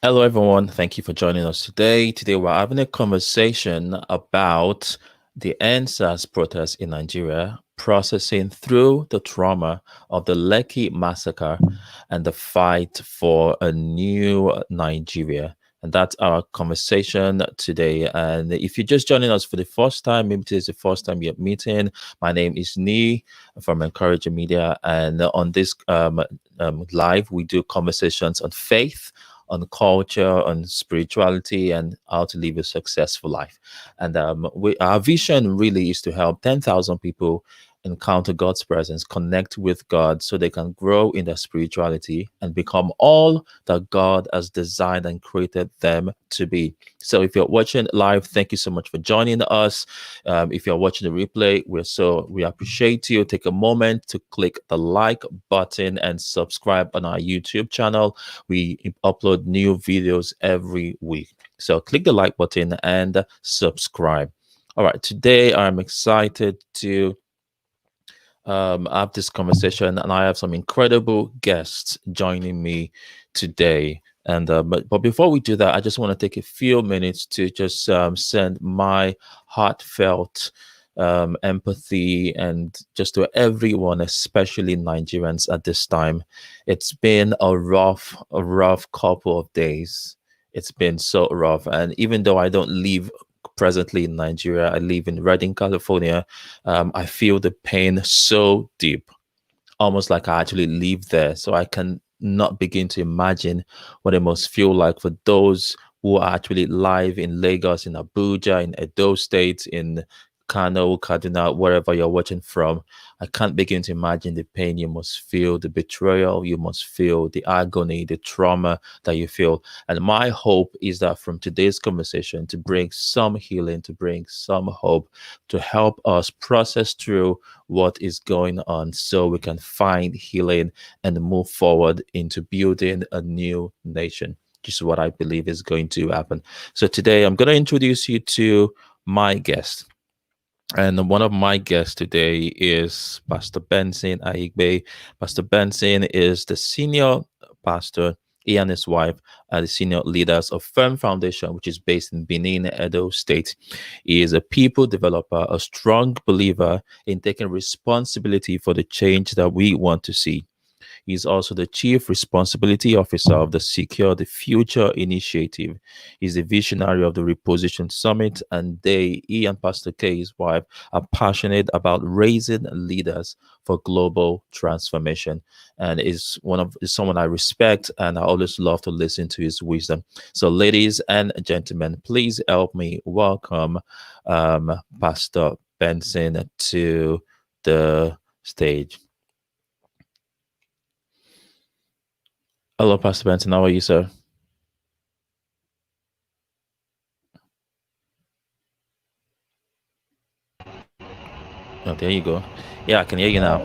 Hello, everyone. Thank you for joining us today. Today, we're having a conversation about the endSARS protests in Nigeria, processing through the trauma of the Lekkie Massacre and the fight for a new Nigeria. And that's our conversation today. And if you're just joining us for the first time, maybe this is the first time you're meeting, my name is Niyi from Encouraging Media. And on this live, we do conversations on faith, on culture, on spirituality, and how to live a successful life. And our vision really is to help 10,000 people encounter God's presence, connect with God so they can grow in their spirituality and become all that God has designed and created them to be. So if you're watching live, thank you so much for joining us. If you're watching the replay, we appreciate you. Take a moment to click the like button and subscribe on our YouTube channel. We upload new videos every week. So click the like button and subscribe. All right, today I'm excited to have this conversation, and I have some incredible guests joining me today. And but before we do that, I just want to take a few minutes to just send my heartfelt empathy and just to everyone, especially Nigerians at this time. It's been a rough couple of days. It's been so rough, and even though I don't live presently in Nigeria, I live in Redding, California. I feel the pain so deep, almost like I actually live there. So I can not begin to imagine what it must feel like for those who are actually live in Lagos, in Abuja, in Edo State, in Kano, Kaduna, wherever you're watching from. I can't begin to imagine the pain you must feel, the betrayal you must feel, the agony, the trauma that you feel. And my hope is that from today's conversation to bring some healing, to bring some hope, to help us process through what is going on so we can find healing and move forward into building a new nation. This is what I believe is going to happen. So today I'm going to introduce you to my guest. And one of my guests today is Pastor Benson Akhigbe. Pastor Benson is the senior pastor. He and his wife are the senior leaders of Firm Foundation, which is based in Benin, Edo State. He is a people developer, a strong believer in taking responsibility for the change that we want to see. He's also the Chief Responsibility Officer of the Secure the Future Initiative. He's the visionary of the Reposition Summit, and he and Pastor K, his wife, are passionate about raising leaders for global transformation. And is someone I respect, and I always love to listen to his wisdom. So, ladies and gentlemen, please help me welcome Pastor Benson to the stage. Hello, Pastor Benson. How are you, sir? Oh, there you go. Yeah, I can hear you now.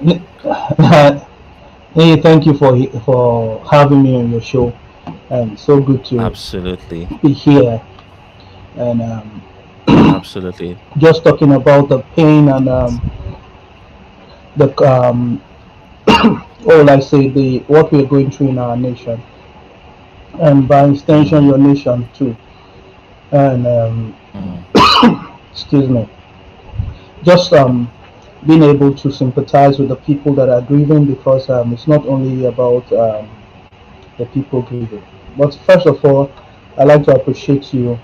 Hey, thank you for having me on your show, and so good to Absolutely. be here. And Absolutely. just talking about the pain and the all I say the what we're going through in our nation, and by extension Mm, your nation too. And mm, excuse me, just being able to sympathize with the people that are grieving, because it's not only about the people grieving. But first of all, I'd like to appreciate you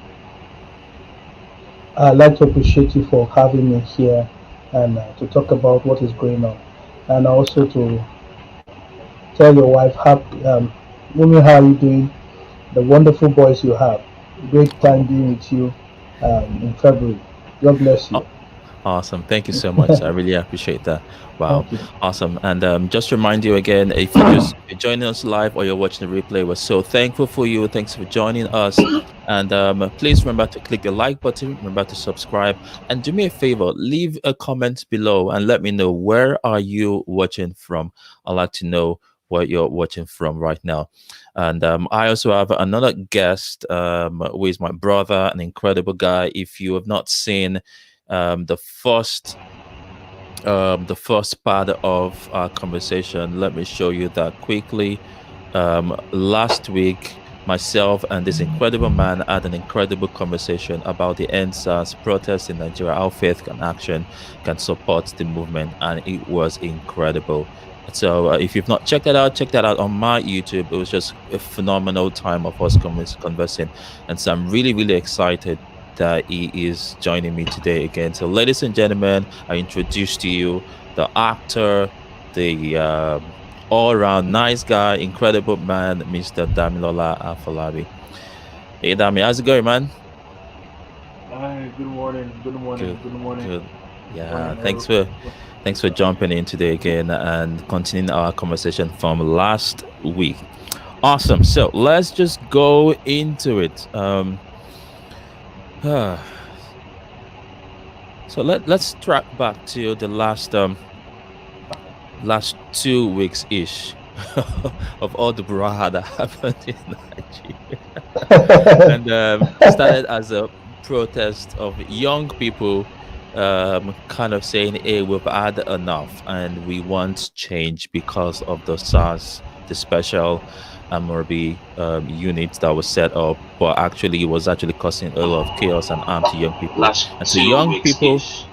I'd like to appreciate you for having me here, and to talk about what is going on, and also to tell your wife, Mummy, how are you doing? The wonderful boys you have. Great time oh, being with you in February. God bless you. oh, awesome. Thank you so much. I really appreciate that. Wow. Thank you. Awesome. And just remind you again, if you're joining us live or you're watching the replay, we're so thankful for you. Thanks for joining us. And please remember to click the like button. Remember to subscribe. And do me a favor, leave a comment below and let me know, where are you watching from? I'd like to know where you're watching from right now. And I also have another guest, who is my brother, an incredible guy. If you have not seen um, the first the first part of our conversation, let me show you that quickly. Last week, myself and this incredible man had an incredible conversation about the endSARS protests in Nigeria, how faith and action can support the movement, and it was incredible. So if you've not checked that out, check that out on my YouTube. It was just a phenomenal time of us conversing, and so I'm really, really excited that he is joining me today again. So, ladies and gentlemen, I introduce to you the actor, the all-around nice guy, incredible man, Mr. Damilola Afolabi. Hey, Dami, how's it going, man? Hi, good morning, good morning, Good, good morning, good. good Yeah, morning, everyone. thanks for jumping in today again and continuing our conversation from last week. Awesome. So let's just go into it. So let's track back to the last 2 weeks ish of all the braha that happened in Nigeria, and started as a protest of young people kind of saying, "Hey, we've had enough, and we want change because of the SARS, the special Amorbi unit that was set up, but actually it was actually causing a lot of chaos and harm to young people, Last and so two weeks ish.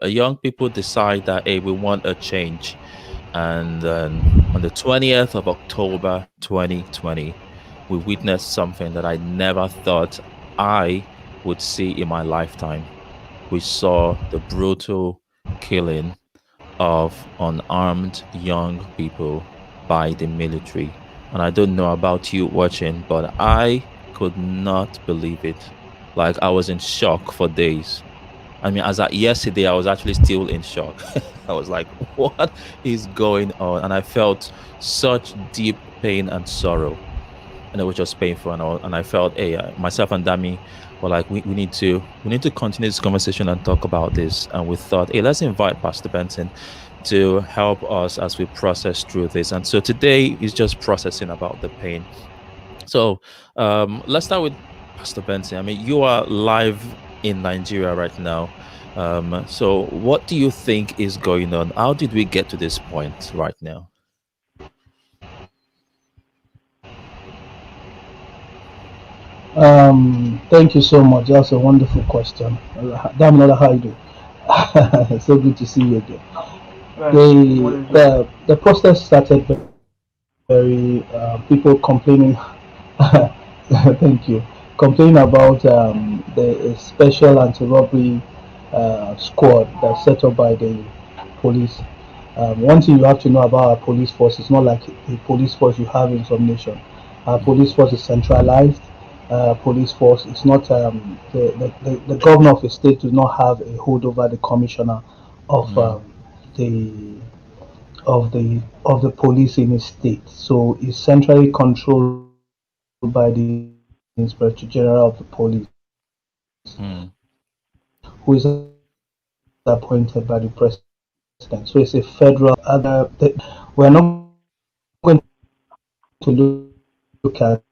young people decide that, hey, we want a change, and then on the 20th of October 2020, we witnessed something that I never thought I would see in my lifetime. We saw the brutal killing of unarmed young people by the military. And I don't know about you watching, but I could not believe it. Like, I was in shock for days. I mean, as at yesterday, I was actually still in shock. I was like, what is going on? And I felt such deep pain and sorrow. And it was just painful. And I felt, hey, myself and Dami were like, we need to continue this conversation and talk about this. And we thought, hey, let's invite Pastor Benson to help us as we process through this. And so today is just processing about the pain. So let's start with Pastor Benson. I mean, you are live in Nigeria right now. So what do you think is going on? How did we get to this point right now? Thank you so much. That's a wonderful question. Damilola, how you doing? So good to see you again. Morning, good. The process started very people complaining. Thank you. Complaining about the special anti-robbery squad that's set up by the police. One thing you have to know about our police force is not like the police force you have in some nation. Our police force is centralized. Police force is not the governor of the state does not have a hold over the commissioner of the of the police in his state. So it's centrally controlled by the Inspector General of the police, Mm. who is appointed by the president. So it's a federal. We're not going to look at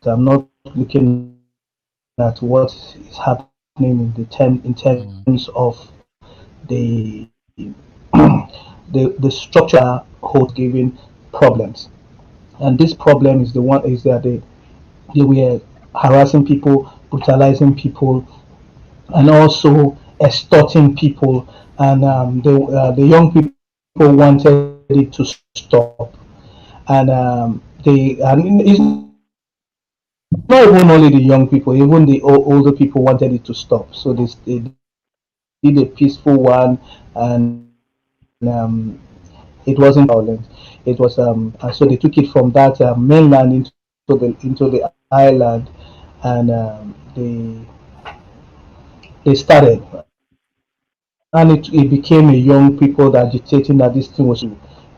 I'm not looking at what is happening in terms Mm. of the the structure hold giving problems. And this problem is the one is that they were harassing people, brutalizing people, and also extorting people. And the young people wanted it to stop. And it's not even only the young people, even the older people wanted it to stop. So they did a peaceful one, and it wasn't violent. It was and so they took it from that mainland into the island, and they started, and it became a young people that agitating that this thing was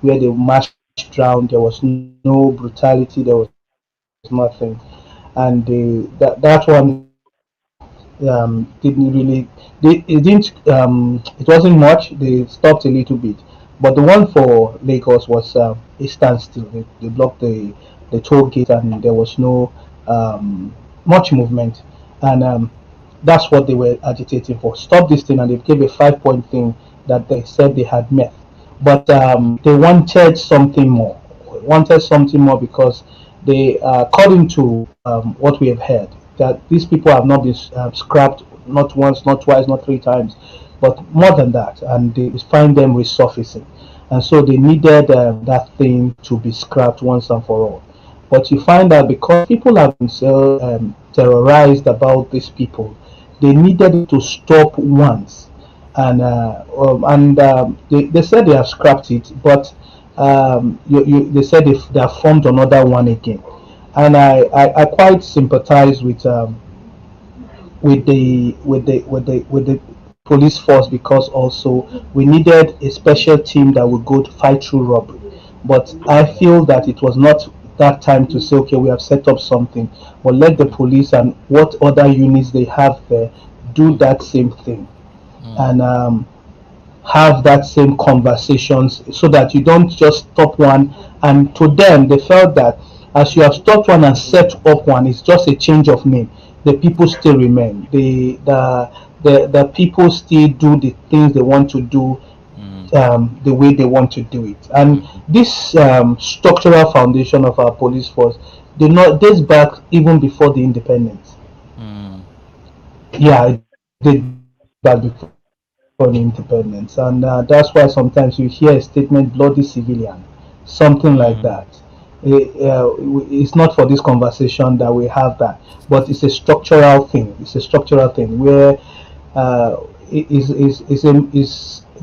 where they marched around. There was no brutality, there was nothing, and that one didn't really it wasn't much. They stopped a little bit, but the one for Lagos was a standstill. They blocked the toll gate, and there was no much movement. And that's what they were agitating for. Stop this thing, and they gave a 5 point thing that they said they had met. But they wanted something more. wanted something more because they, according to what we have heard, that these people have not been scrapped not once, not twice, not three times, but more than that, and they find them resurfacing, and so they needed that thing to be scrapped once and for all. But you find that because people have been so terrorized about these people, they needed to stop once, and they said they have scrapped it, but they said they have formed another one again, and I quite sympathize with the police force, because also we needed a special team that would go to fight through robbery. But I feel that it was not that time to say, okay, we have set up something, but let the police and what other units they have there do that same thing, and have that same conversations, so that you don't just stop one. And to them, they felt that as you have stopped one and set up one, it's just a change of name. The people still remain. The people still do the things they want to do, the way they want to do it. And this structural foundation of our police force did not dates back even before the independence. Yeah, it did back before the independence, and that's why sometimes you hear a statement "bloody civilian," something like that. It's not for this conversation that we have that, but it's a structural thing. It's a structural thing where is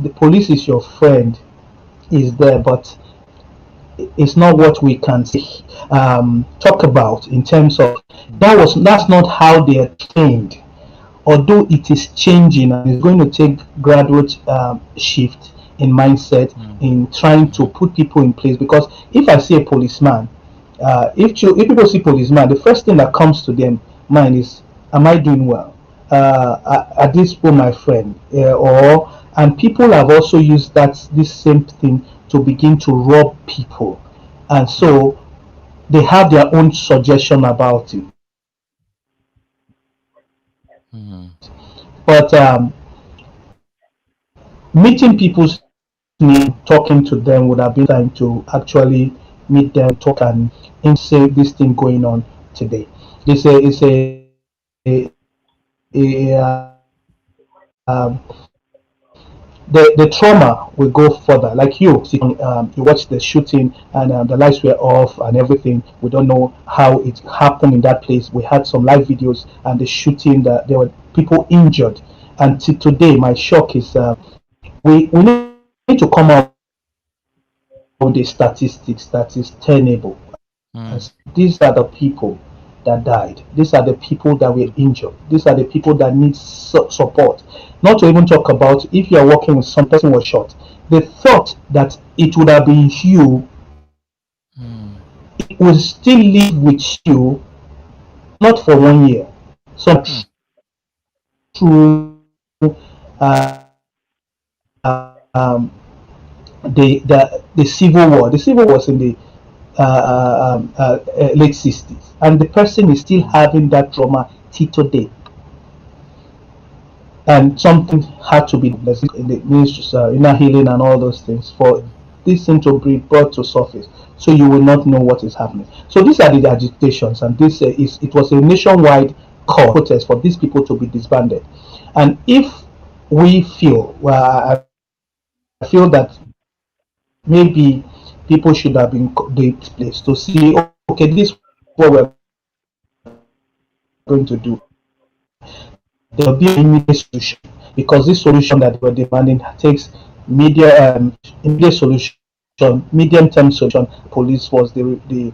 the police is your friend, is there, but it's not what we can see, talk about in terms of that's not how they are trained, although it is changing and it's going to take graduate shift in mindset in trying to put people in place. Because if I see a policeman, if people see policeman, the first thing that comes to them mind is, am I doing well? Are these people my friend? Or and people have also used this same thing to begin to rob people, and so they have their own suggestion about it. But meeting people's needs, talking to them would have been time to actually meet them, talk, and say this thing going on today. The trauma will go further. Like you watch the shooting, and the lights were off and everything. We don't know how it happened in that place. We had some live videos and the shooting, that there were people injured. And today, my shock is we need to come out with the statistics that is tenable. And these are the people that died. These are the people that were injured. These are the people that need support. Not to even talk about if you are working with some person was shot. The thought that it would have been you, it will still live with you, not for 1 year. So through the civil war. The civil war was in the late 60s, and the person is still having that trauma till today. And something had to be in the means inner healing and all those things for this thing to be brought to surface, so you will not know what is happening. So these are the agitations, and this it was a nationwide call protest for these people to be disbanded. And if we feel, well, I feel that maybe people should have been displaced to see, okay, this is what we're going to do. There will be an immediate solution, because this solution that we're demanding takes immediate solution, medium term solution. Police was the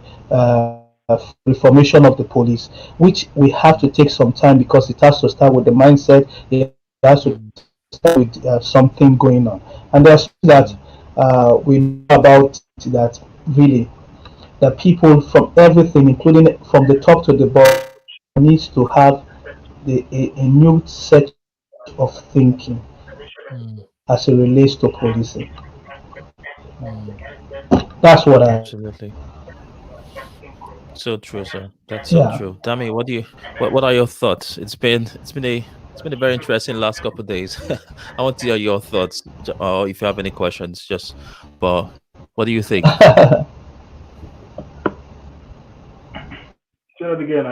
reformation of the police, which we have to take some time, because it has to start with the mindset. It has to start with something going on, and there's that we know about that really the people from everything, including from the top to the bottom, needs to have a new set of thinking as it relates to policing. That's what I. Absolutely. So true, sir. That's so Yeah. true. Dami, what are your thoughts? It's been a very interesting last couple of days. I want to hear your thoughts, or if you have any questions, just but what do you think? it again.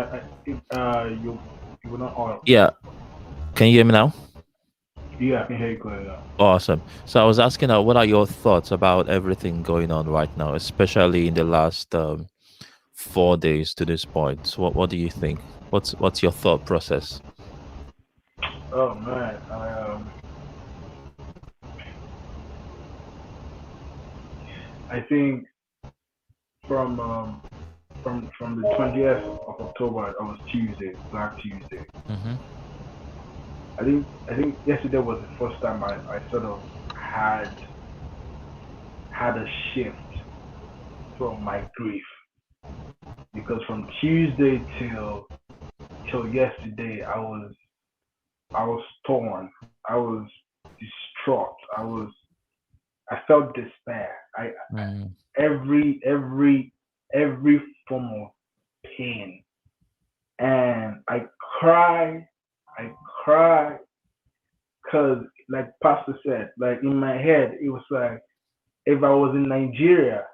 You were not on. Yeah. Can you hear me now? Yeah, I can hear you clearly now. Awesome. So I was asking, what are your thoughts about everything going on right now, especially in the last 4 days to this point? So what do you think? What's your thought process? Oh man, I think from the 20th of October, that was Tuesday, Black Tuesday. Mm-hmm. I think yesterday was the first time I sort of had a shift from my grief, because from Tuesday till yesterday I was torn, I was distraught, I felt despair. Mm. Every form of pain, and I cry, because like Pastor said, like in my head it was like, if I was in Nigeria,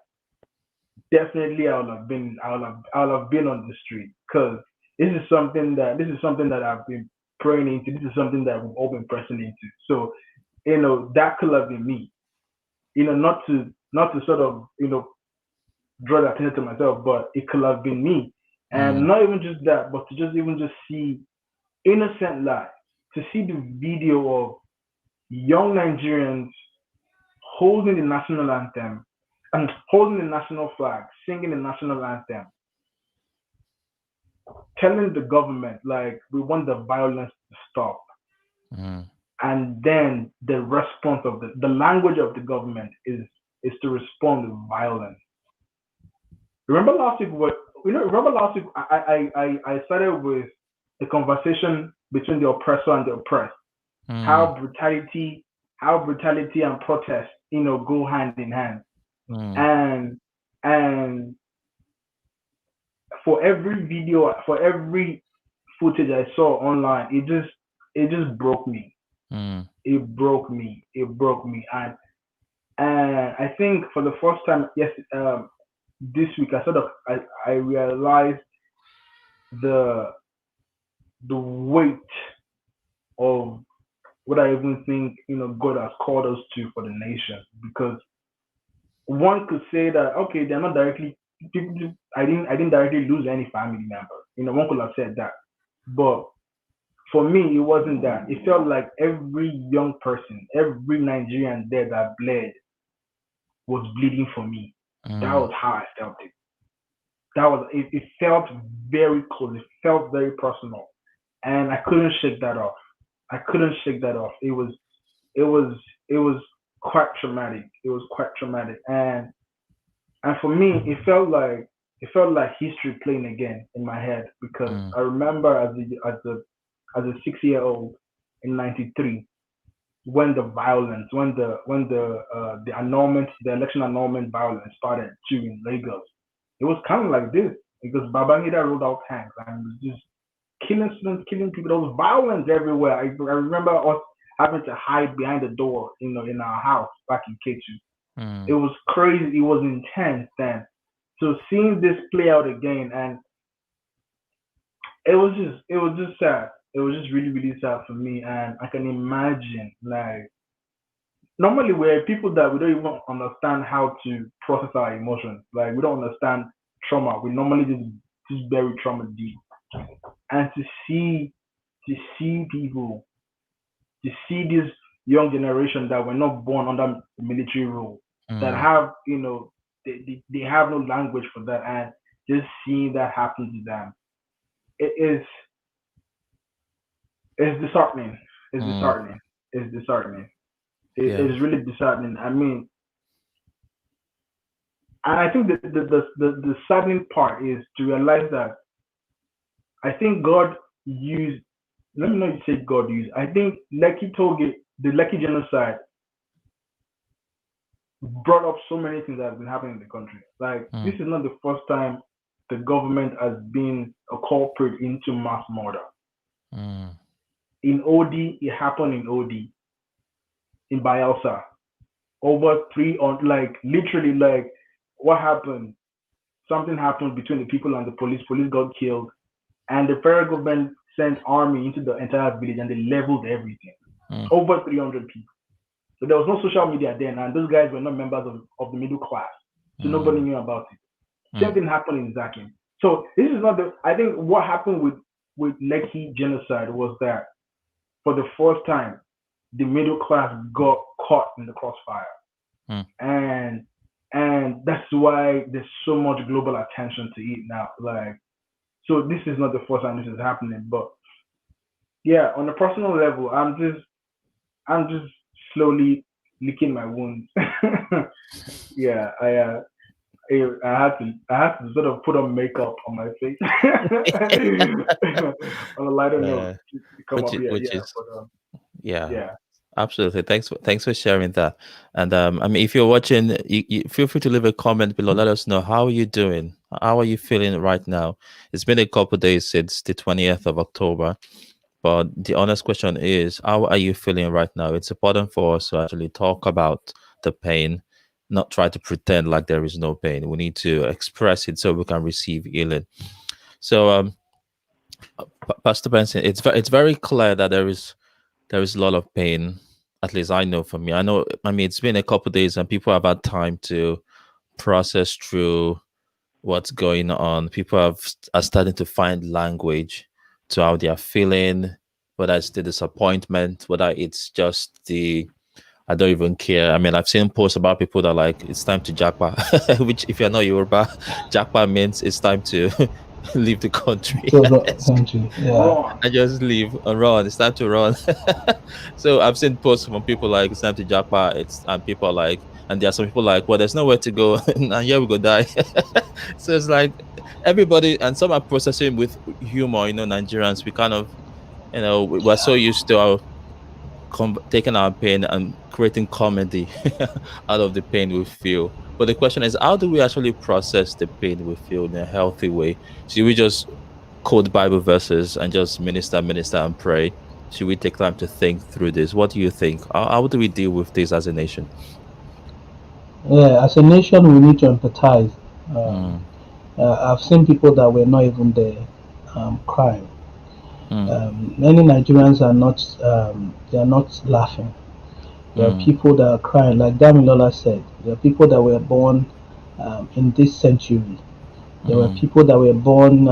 definitely I would have been on the street, because this is something that I've been praying into. This is something that we've all been pressing into. So that could have been me. Not to sort of draw the attention to myself, but it could have been me. And not even just that, but to just see innocent lives, to see the video of young Nigerians holding the national anthem and holding the national flag, singing the national anthem, telling the government like we want the violence to stop. And then the response of the language of the government is to respond with violence. Remember last week I started with the conversation between the oppressor and the oppressed. How brutality and protest, go hand in hand. And for every video, for every footage I saw online, it just broke me. It broke me. And I think for the first time, this week I realized the weight of what I even think God has called us to for the nation. Because one could say that, okay, they're not directly people. I didn't directly lose any family member. One could have said that, but for me, it wasn't that. It felt like every young person, every Nigerian there that bled was bleeding for me. That was how I felt it. It felt very close. It felt very personal, and I couldn't shake that off. It was quite traumatic. And for me, it felt like history playing again in my head, because I remember as a 6-year-old in '93, when the violence, when the election annulment violence started too in Lagos. It was kind of like this, because Babangida rolled out tanks and was just killing students, killing people. There was violence everywhere. I remember us having to hide behind the door, in our house back in K2. It was crazy. It was intense then. So seeing this play out again, and it was just sad. It was just really, really sad for me. And I can imagine, like, normally we're people that we don't even understand how to process our emotions. Like, we don't understand trauma. We normally just bury trauma deep. And to see people, to see this young generation that were not born under military rule, that have, they have no language for that, and just seeing that happen to them, it's disheartening. It's disheartening. It's really disheartening. I mean, and I think the saddening part is to realize that I think God used. Let me not say God used. I think the Lekki genocide brought up so many things that have been happening in the country. Like, this is not the first time the government has been a culprit into mass murder. In OD, it happened in OD, in Bayelsa. Over three on, like, literally, like, what happened? something happened between the people and the police. Police got killed, and the federal government sent army into the entire village and they leveled everything. Over 300 people. So there was no social media then, and those guys were not members of the middle class, so nobody knew about it. Same thing happened in Zakim. So this is not the. I think what happened with Lekki genocide was that for the first time, the middle class got caught in the crossfire, and that's why there's so much global attention to it now. Like, so this is not the first time this is happening, but yeah, on a personal level, I'm just slowly licking my wounds. Yeah, I had to sort of put on makeup on my face on a lighter note to come up here. Yeah. Absolutely. Thanks for sharing that. And I mean, if you're watching, you feel free to leave a comment below. Let us know, how are you doing? How are you feeling right now? It's been a couple of days since the 20th of October. But the honest question is, how are you feeling right now? It's important for us to actually talk about the pain, not try to pretend like there is no pain. We need to express it so we can receive healing. So, Pastor Benson, it's very clear that there is a lot of pain. At least I know for me. I mean, it's been a couple of days and people have had time to process through what's going on. People are starting to find language to how they are feeling, whether it's the disappointment, whether it's just the I don't even care. I mean, I've seen posts about people that are like, it's time to jackpot, which if you're not Yoruba, jackpot means it's time to leave the country. I just leave and run. It's time to run. So I've seen posts from people like, it's time to jackpot. And people are like, and there are some people like, well, there's nowhere to go, and here we go die. So it's like everybody, and some are processing with humor. Nigerians, we kind of, we're so used to taking our pain and creating comedy out of the pain we feel. But the question is, how do we actually process the pain we feel in a healthy way? Should we just quote Bible verses and just minister and pray? Should we take time to think through this? What do you think? How do we deal with this as a nation? Yeah, as a nation, we need to empathize. I've seen people that were not even there crying. Many Nigerians are not. They are not laughing. There are people that are crying, like Damilola said. There are people that were born in this century. There were people that were born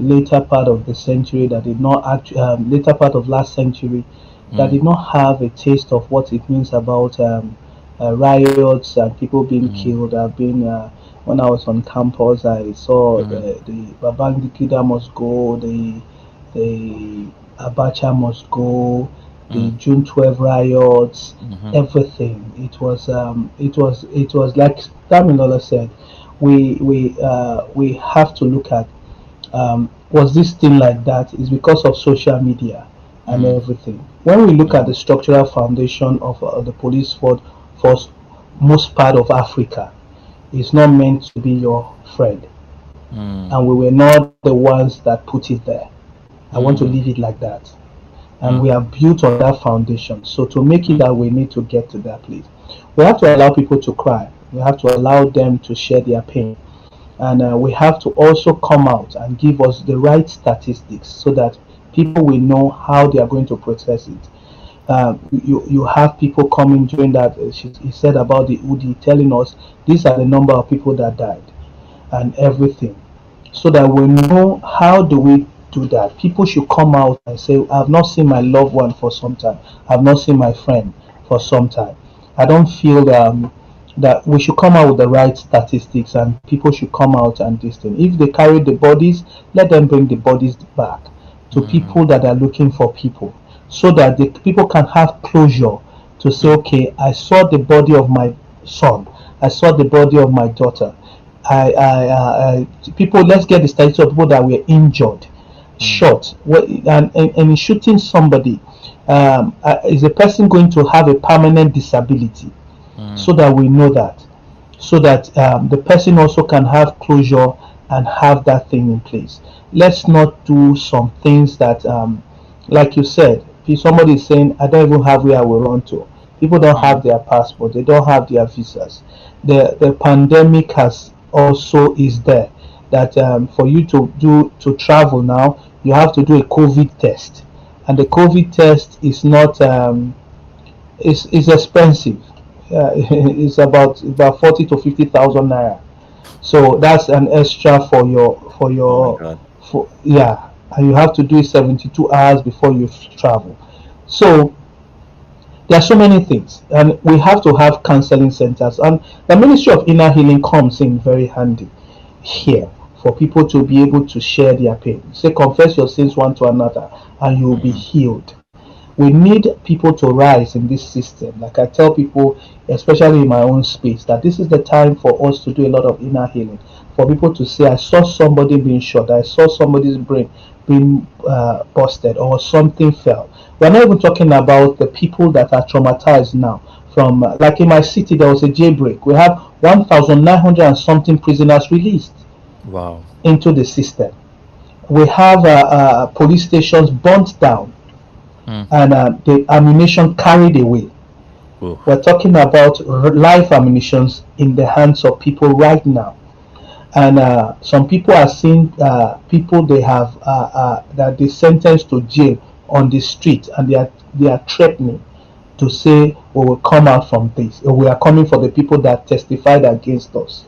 later part of the century that did not actually later part of last century that did not have a taste of what it means about riots and people being killed. I've been when I was on campus, I saw the Babangida must go, the Abacha must go, the June 12 riots, everything. It was like Damilola said. We have to look at was this thing like that? Is because of social media and everything. When we look at the structural foundation of the police force most part of Africa, it's not meant to be your friend, and we were not the ones that put it there. I want to leave it like that. And we have built on that foundation. So to make it that, we need to get to that place. We have to allow people to cry. We have to allow them to share their pain. And we have to also come out and give us the right statistics so that people will know how they are going to process it. You have people coming during that. He said about the UDI, telling us these are the number of people that died and everything, so that we know how do we do that. People should come out and say, I've not seen my loved one for some time. I've not seen my friend for some time. I don't feel that we should come out with the right statistics, and people should come out and this thing. If they carry the bodies, let them bring the bodies back to people that are looking for people, so that the people can have closure to say, okay, I saw the body of my son, I saw the body of my daughter. People, let's get the statistics of people that were injured, shot, and in shooting somebody. Is a person going to have a permanent disability? So that we know that, so that the person also can have closure and have that thing in place. Let's not do some things that, like you said, somebody is saying, I don't even have where I will run to. People don't have their passport, they don't have their visas. The pandemic is there. that for you to travel now, you have to do a COVID test, and the COVID test is not is expensive. It's about 40 to 50,000 naira. So that's an extra for Oh my God. for yeah, and you have to do it 72 hours before you travel. So there are so many things, and we have to have counseling centers, and the Ministry of Inner Healing comes in very handy here for people to be able to share their pain. Say, confess your sins one to another, and you will be healed. We need people to rise in this system. Like I tell people, especially in my own space, that this is the time for us to do a lot of inner healing. For people to say, I saw somebody being shot, I saw somebody's brain being busted, or something fell. We're not even talking about the people that are traumatized now. From like in my city, there was a jailbreak. We have 1,900 and something prisoners released Wow. into the system. We have police stations burnt down, and the ammunition carried away. Oof. We're talking about live ammunitions in the hands of people right now. And some people are seeing people they have that they sentenced to jail on the street, and they are threatening to say we will come out from this, or we are coming for the people that testified against us.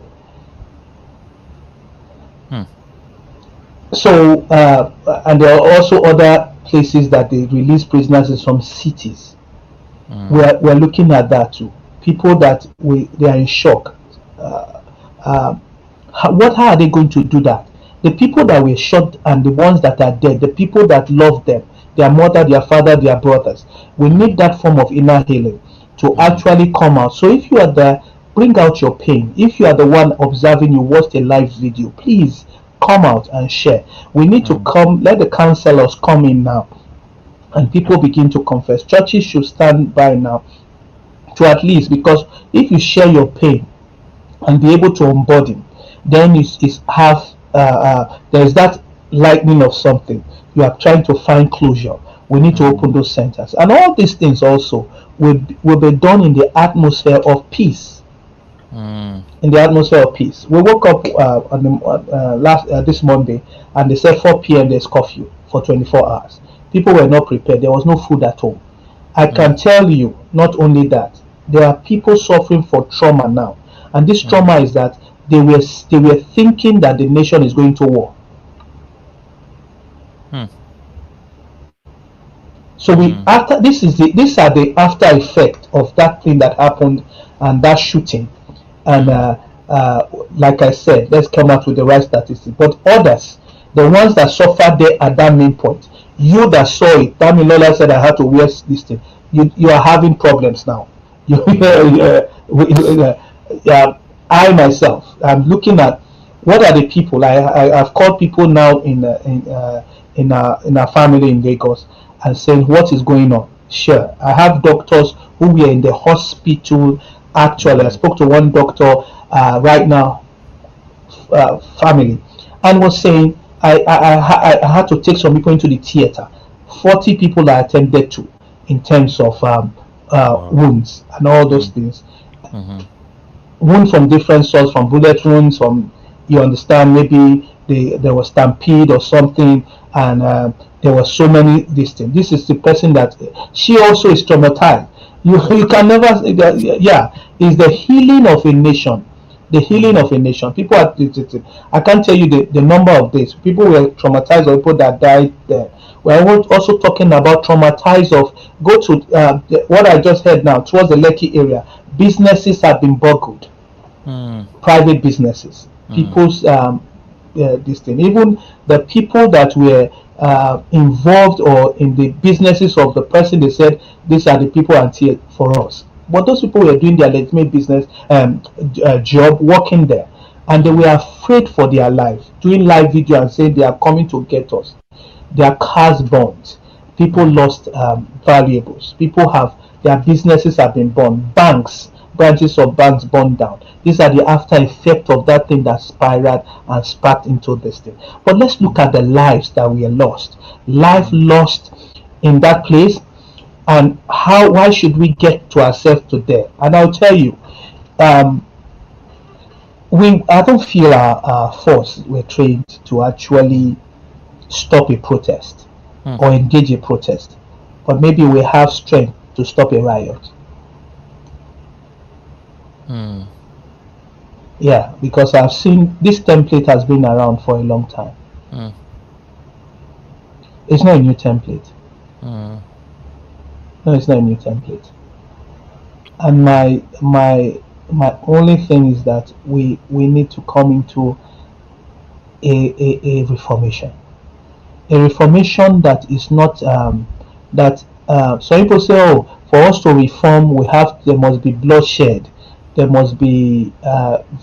So and there are also other places that they release prisoners in some cities. We're looking at that too. People that they are in shock. How are they going to do that? The people that were shot and the ones that are dead, the people that love them, their mother, their father, their brothers. We need that form of inner healing to actually come out. So if you are there, bring out your pain. If you are the one observing, you watched a live video, please come out and share. We need to come, let the counselors come in now, and people begin to confess. Churches should stand by now to at least, because if you share your pain and be able to embody, then it's have there's that lightning of something. You are trying to find closure. We need to open those centers, and all these things also will be done in the atmosphere of peace. In the atmosphere of peace. We woke up on the last this Monday, and they said 4 p.m. there's curfew for 24 hours. People were not prepared. There was no food at home. I can tell you, not only that, there are people suffering for trauma now, and this trauma is that they were thinking that the nation is going to war. So we after these are the after effect of that thing that happened, and that shooting, and like I said, let's come up with the right statistics. But others, the ones that suffered there at that main point, you that saw it, Damilola said I had to wear this thing. You are having problems now. I myself, I'm looking at what are the people. I've called people now in our family in Lagos and saying what is going on. Sure, I have doctors who were in the hospital. Actually, I spoke to one doctor right now, family, and was saying I had to take some people into the theater. 40 people I attended to in terms of wounds and all those things. Wound from different sorts, from bullet wounds, from, you understand, maybe there was stampede or something, and there were so many these things. This is the person that she also is traumatized. You can never, is the healing of a nation. The healing of a nation. People are, I can't tell you the number of days people were traumatized, or people that died there. We're also talking about traumatized of, go to what I just heard now, towards the Lekki area. Businesses have been burgled. Private businesses. People's this thing. Even the people that were involved or in the businesses of the person, they said these are the people until for us. But those people were doing their legitimate business job, working there, and they were afraid for their lives, doing live video and saying they are coming to get us. Their cars burned. People lost valuables. People have, their businesses have been burned. Banks, branches of banks burned down. These are the after effect of that thing that spiraled and sparked into this thing. But let's look at the lives that were lost. Life lost in that place, and why should we get to ourselves to there? And I'll tell you, I don't feel our force were trained to actually stop a protest or engage a protest, but maybe we have strength to stop a riot. Yeah, because I've seen this template has been around for a long time. It's not a new template. No, it's not a new template. And my only thing is that we need to come into a reformation. A reformation that is not that some people say, oh, for us to reform there must be bloodshed, there must be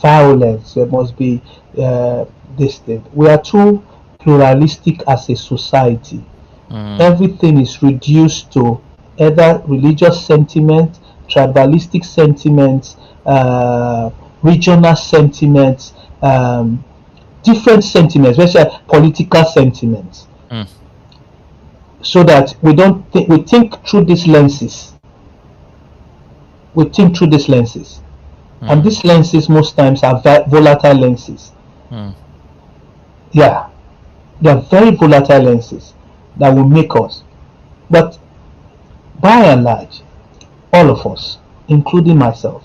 violence, there must be this thing. We are too pluralistic as a society. Everything is reduced to either religious sentiment, tribalistic sentiments, regional sentiments, different sentiments, especially political sentiments. So that we think through these lenses. We think through these lenses. And these lenses most times are volatile lenses. Yeah. They are very volatile lenses that will make us. But by and large, all of us, including myself,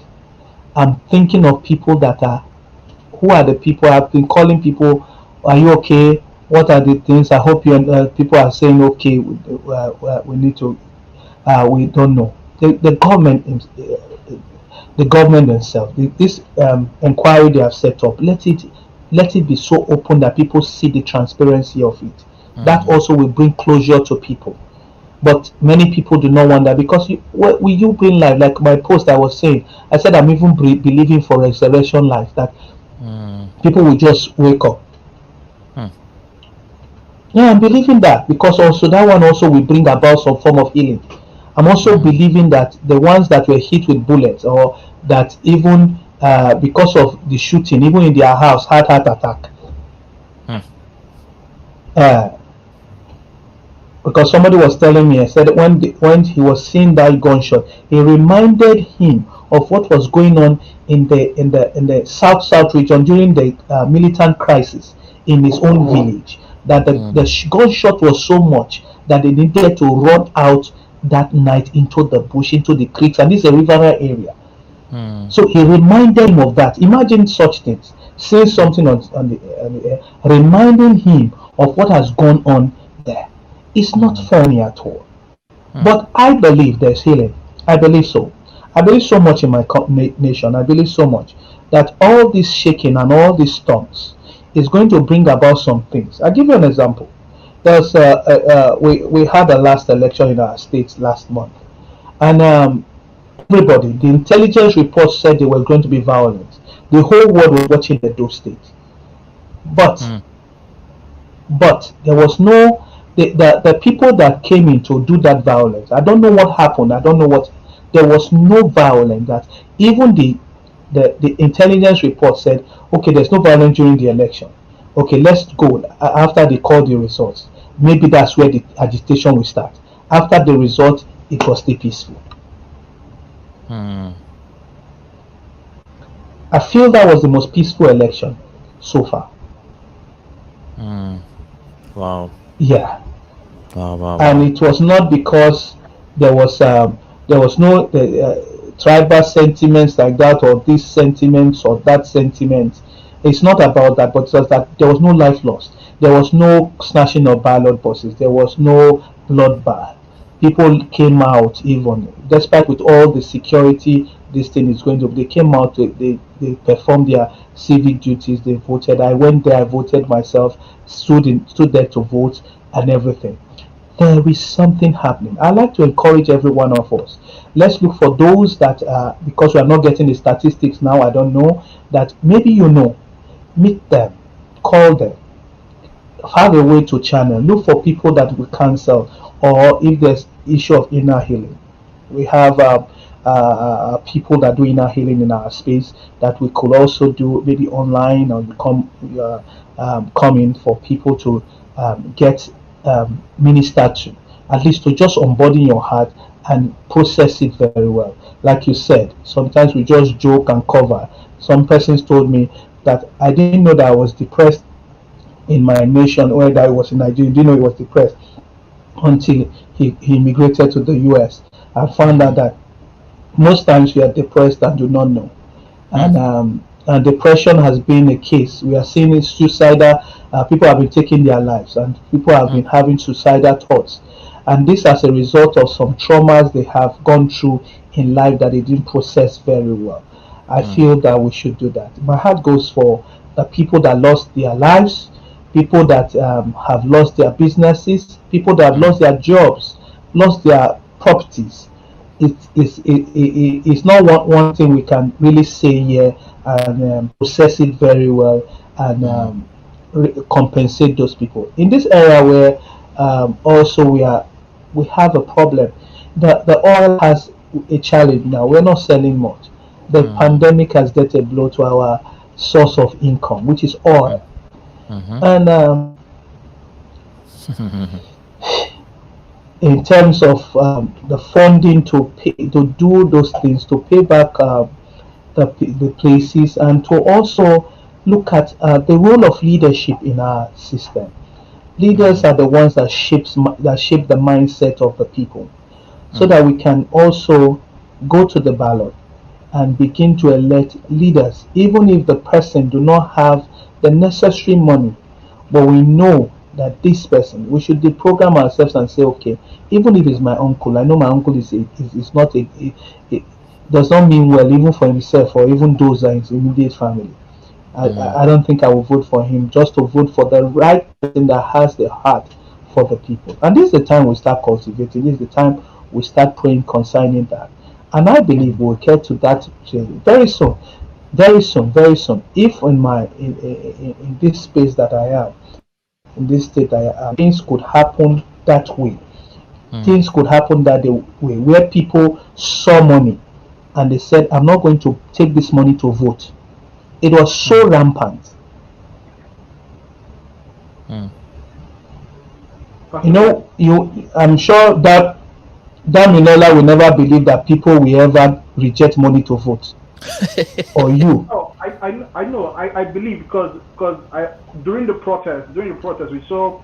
I'm thinking of people who are the people I've been calling people, are you okay? What are the things? I hope people are saying, okay, we need to, we don't know. The government themselves, this inquiry they have set up, let it be so open that people see the transparency of it. That also will bring closure to people. But many people do not want that, because will you bring life? Like my post I was saying, I said I'm even believing for resurrection life, that people will just wake up. Yeah, I'm believing that, because also that one also will bring about some form of healing. I'm also believing that the ones that were hit with bullets, or that even because of the shooting, even in their house, had heart attack. Because somebody was telling me, I said when he was seeing that gunshot, it reminded him of what was going on in the south region during the militant crisis in his own village. That the gunshot was so much that they needed to run out that night into the bush, into the creeks, and this is a river area. So he reminded him of that. Imagine such things, saying something on the reminding him of what has gone on there. It's not funny at all. But I believe there's healing. I believe so. I believe so much in my nation. I believe so much that all this shaking and all these storms is going to bring about some things. I'll give you an example. There's we had a last election in our state last month, and everybody, the intelligence report said they were going to be violent. The whole world was watching the state, but there was no the people that came in to do that violence. I don't know what happened. I don't know what. There was no violence. That even the intelligence report said, okay, there's no violence during the election. Okay, let's go after they call the results. Maybe that's where the agitation will start. After the result, it was still peaceful. I feel that was the most peaceful election so far. Wow. Yeah. Wow. And it was not because there was no tribal sentiments like that, or this sentiments or that sentiment. It's not about that, but just that there was no life lost. There was no snatching of ballot boxes. There was no bloodbath. People came out, even despite with all the security this thing is going to. They came out. They performed their civic duties. They voted. I went there. I voted myself. Stood there to vote and everything. There is something happening. I like to encourage every one of us. Let's look for those that, because we are not getting the statistics now, I don't know, that maybe meet them, call them, have a way to channel, look for people that will counsel, or if there's issue of inner healing. We have people that do inner healing in our space that we could also do maybe online, or come in for people to get ministered to, at least to just unburden your heart and process it very well. Like you said, sometimes we just joke and cover. Some persons told me, that I didn't know that I was depressed in my nation, or that I was in Nigeria. Didn't know he was depressed until he immigrated to the US. I found out that most times we are depressed and do not know. And depression has been a case. We are seeing it suicidal. People have been taking their lives, and people have been having suicidal thoughts. And this as a result of some traumas they have gone through in life that they didn't process very well. I feel that we should do that. My heart goes for the people that lost their lives, people that have lost their businesses, people that have lost their jobs, lost their properties. It's not one thing we can really say here and process it very well and compensate those people in this area where also we have a problem. The oil has a challenge now. We're not selling much. The pandemic has dealt a blow to our source of income, which is oil. And in terms of the funding to pay to do those things, to pay back the places, and to also look at the role of leadership in our system. Leaders are the ones that shape the mindset of the people, so that we can also go to the ballot and begin to elect leaders, even if the person do not have the necessary money. But we know that this person, we should deprogram ourselves and say, okay, even if it's my uncle, I know my uncle is not a does not mean well even for himself or even those in his immediate family. I don't think I will vote for him, just to vote for the right person that has the heart for the people. And this is the time we start cultivating. This is the time we start praying concerning that. And I believe we'll get to that very soon, very soon, very soon. If in this space that I am, in this state I am, things could happen that way. Things could happen that way, where people saw money and they said, I'm not going to take this money to vote. It was so rampant. I'm sure that Damilola will never believe that people will ever reject money to vote. Or you. Oh, I know. I believe because during the protest we saw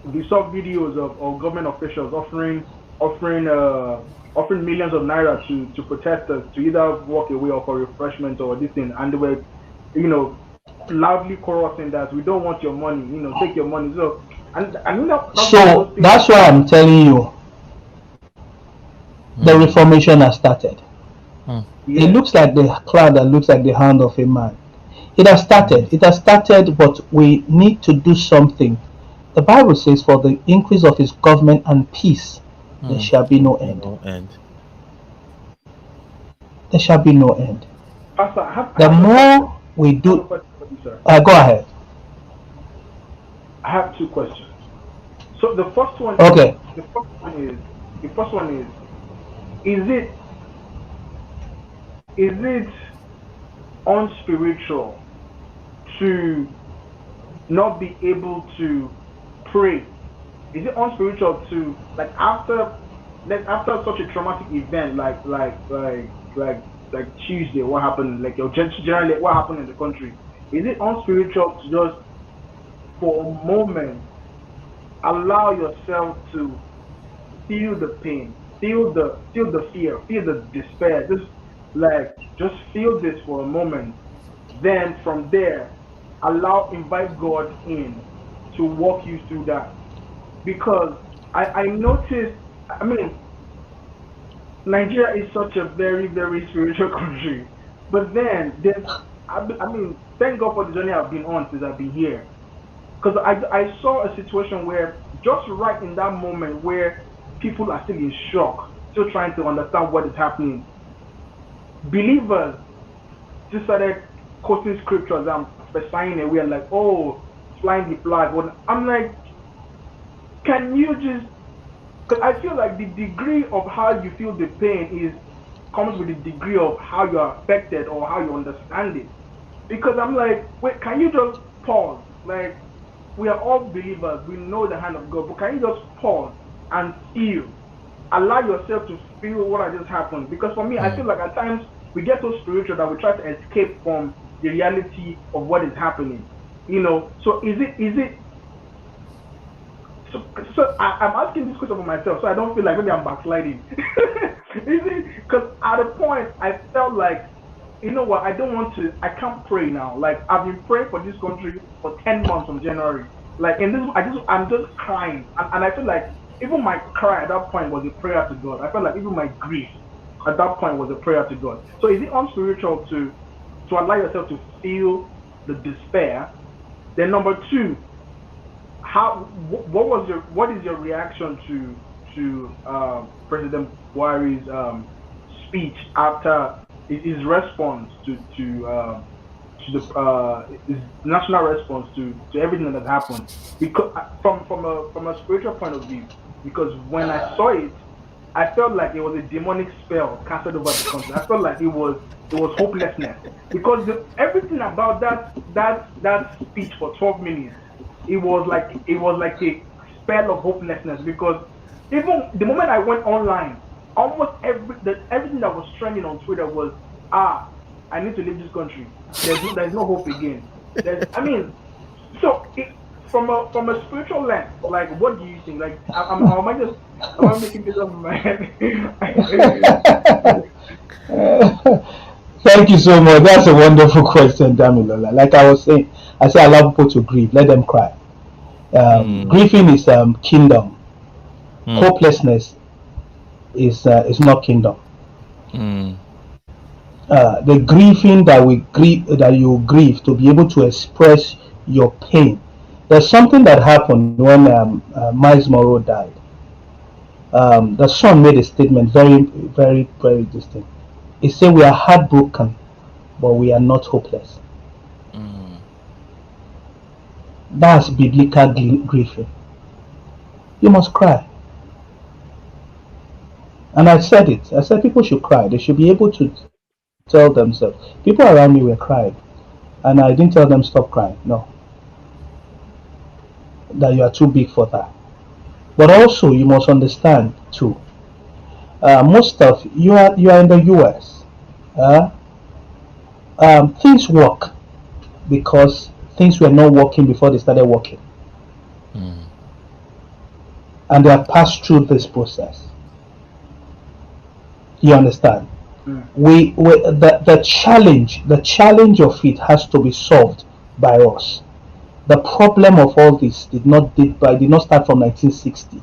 videos of government officials offering millions of naira to protesters to either walk away or for refreshment or this thing, and they were, loudly chorusing that we don't want your money, take your money. So so that's why I'm telling you the reformation has started. It looks like the cloud that looks like the hand of a man. It has started, but we need to do something. The Bible says, for the increase of his government and peace, there shall be no end. There shall be no end. Pastor, the more we do... go ahead. I have two questions. So the first one is it unspiritual to not be able to pray? Is it unspiritual to, like, after such a traumatic event like Tuesday, what happened, like generally what happened in the country? Is it unspiritual to just for a moment allow yourself to feel the pain, feel the fear, feel the despair, just feel this for a moment, then from there invite God in to walk you through that? Because I noticed, Nigeria is such a very, very spiritual country, but then thank God for the journey I've been on since I've been here. Because I saw a situation where just right in that moment where people are still in shock, still trying to understand what is happening, believers just started quoting scriptures and prophesying away and like, oh, flying the flag. I'm like, can you just... Because I feel like the degree of how you feel the pain comes with the degree of how you are affected or how you understand it. Because I'm like, wait, can you just pause? Like, we are all believers, we know the hand of God, but can you just pause and feel? Allow yourself to feel what has just happened. Because for me, I feel like at times we get so spiritual that we try to escape from the reality of what is happening. So is it so I'm asking this question for myself, so I don't feel like maybe I'm backsliding. Because at a point I felt like, you know what, I can't pray now. Like, I've been praying for this country for 10 months from January. Like, in this, I'm just crying. And I feel like even my cry at that point was a prayer to God. I felt like even my grief at that point was a prayer to God. So is it unspiritual to allow yourself to feel the despair? Then number two, what is your reaction to President Buhari's speech after his response to his national response to everything that has happened? Because from a spiritual point of view, because when I saw it, I felt like it was a demonic spell casted over the country. I felt like it was hopelessness, because everything about that speech for 12 minutes, it was like a spell of hopelessness. Because even the moment I went online, almost everything that was trending on Twitter was, I need to leave this country. There's no hope again. So from a spiritual lens, like, what do you think? Like, am I making this up in my head? Thank you so much. That's a wonderful question, Damilola. Like I was saying, I say allow people to grieve, let them cry. Grieving is kingdom. Hopelessness is not kingdom. The grieving that you grieve to be able to express your pain. There's something that happened when Miles Monroe died. The son made a statement very, very, very distinct. He said, "We are heartbroken, but we are not hopeless." That's biblical grieving. You must cry. And I said it. I said people should cry. They should be able to tell themselves. People around me were crying, and I didn't tell them stop crying. No, that you are too big for that. But also, you must understand too. Most of you are in the U.S. Things work because things were not working before they started working, and they have passed through this process. You understand? The challenge of it has to be solved by us. The problem of all this did not start from 1960.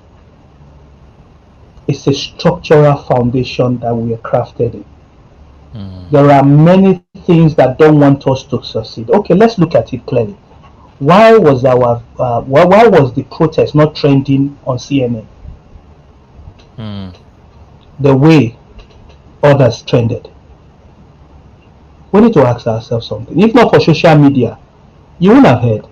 It's a structural foundation that we are crafted in. There are many things that don't want us to succeed. Okay, let's look at it clearly. Why was the protest not trending on CNN the way others trended? We need to ask ourselves something. If not for social media, you wouldn't have heard.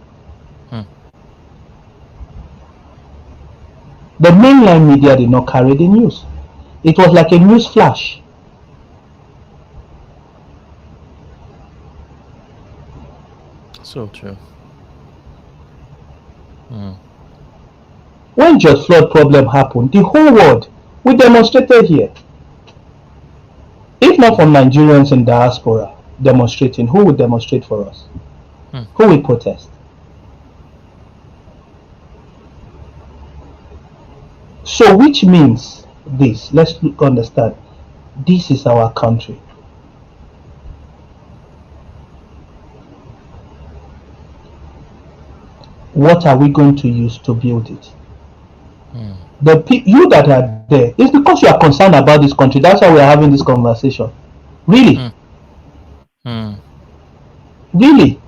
The mainline media did not carry the news. It was like a news flash. So true. When George Floyd problem happened, the whole world, we demonstrated here. If not for Nigerians in diaspora demonstrating, who would demonstrate for us? Who will protest? So which means this, let's understand, this is our country. What are we going to use to build it? You that are there, it's because you are concerned about this country. That's why we are having this conversation. Really? Really?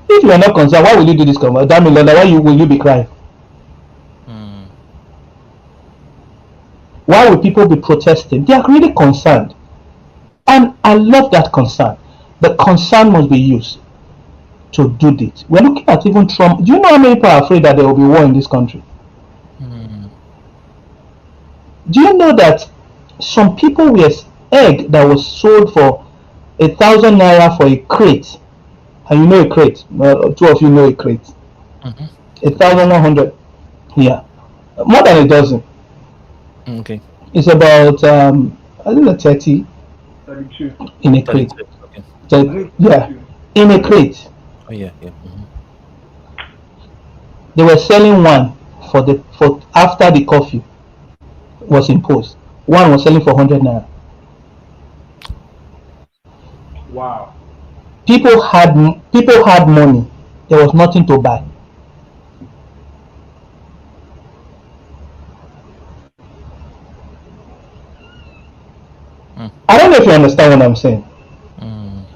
If you are not concerned, why will you do this conversation? Damilola, why will you be crying? Why will people be protesting? They are really concerned. And I love that concern. The concern must be used to do this. We're looking at even Trump. Do you know how many people are afraid that there will be war in this country? Do you know that some people were egg that was sold for 1,000 naira for a crate? And you know a crate. Two of you know a crate. 1,100. Yeah. More than a dozen. Okay. It's about I think 32 in a crate. Okay. Yeah. in a crate. Oh yeah, yeah. Mm-hmm. They were selling one for after the curfew was imposed. One was selling for 100 naira. Wow. People had money. There was nothing to buy. I don't know if you understand what I'm saying.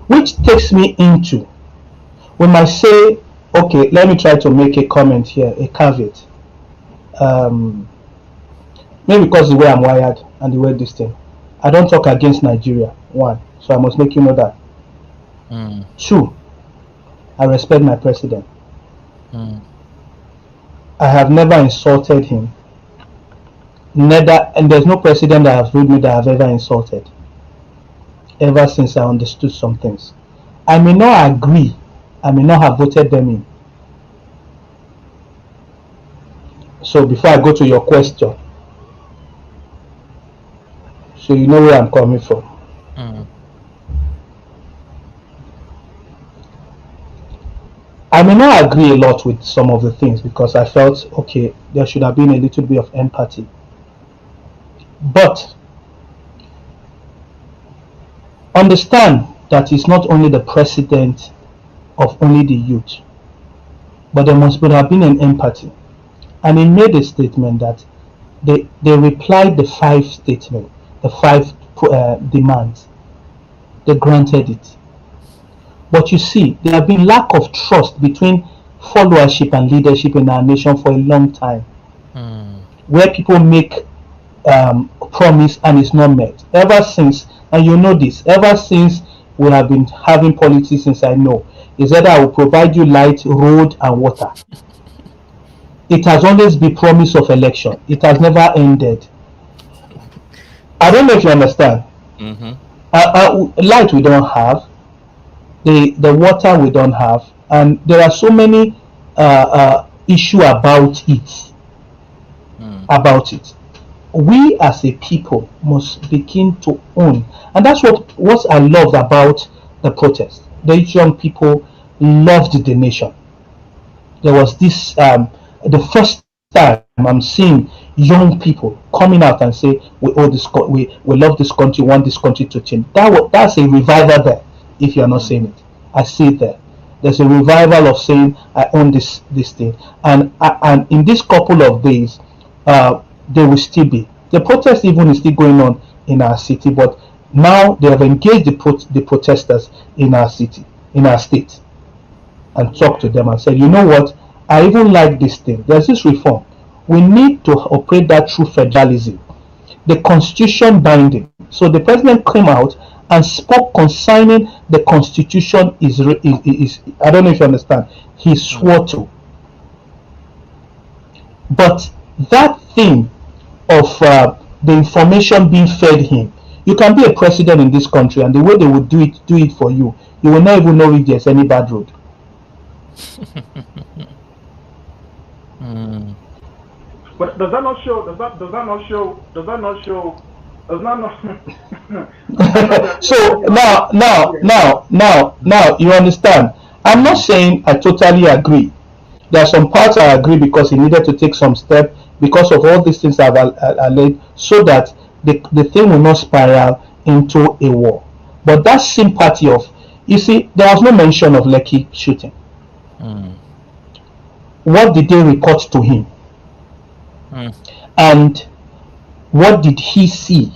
Which takes me into, we might say, okay, let me try to make a comment here, a caveat. Maybe because the way I'm wired and the way this thing, I don't talk against Nigeria, one, so I must make you know that. Two, I respect my president. I have never insulted him. Neither, and there's no president that has ruled me that I've ever insulted. Ever since I understood some things. I may not agree, I may not have voted them in. So before I go to your question, so you know where I'm coming from. I may not agree a lot with some of the things because I felt, okay, there should have been a little bit of empathy. But understand that it's not only the president of only the youth, but there must have been an empathy. And he made a statement that they replied the 5 statement, the 5 demands. They granted it. But you see, there have been lack of trust between followership and leadership in our nation for a long time, where people make promise and it's not met. Ever since, and you know this, ever since we have been having politics since I know, is that I will provide you light, road, and water. It has always been promise of election. It has never ended. I don't know if you understand. Light we don't have, the water we don't have, and there are so many issue about it. About it. We as a people must begin to own, and that's what I loved about the protest. The young people loved the nation. There was this the first time I'm seeing young people coming out and say we owe this, we love this country, want this country to change. That's a revival there. If you're not saying it, I see it there. There's a revival of saying I own this thing, and in this couple of days, they will still be. The protest even is still going on in our city, but now they have engaged the protesters in our city, in our state, and talked to them and said, you know what, I even like this thing. There's this reform. We need to operate that through federalism, the constitution binding. So the president came out and spoke concerning the constitution is I don't know if you understand. He swore to. But that thing of the information being fed him, you can be a president in this country, and the way they would do it for you, you will not even know if there's any bad road. But does that not show? So now you understand. I'm not saying I totally agree. There are some parts I agree because he needed to take some step because of all these things I've alleged, so that the thing will not spiral into a war. But that sympathy of, you see, there was no mention of Lekki shooting. What did they report to him? And what did he see?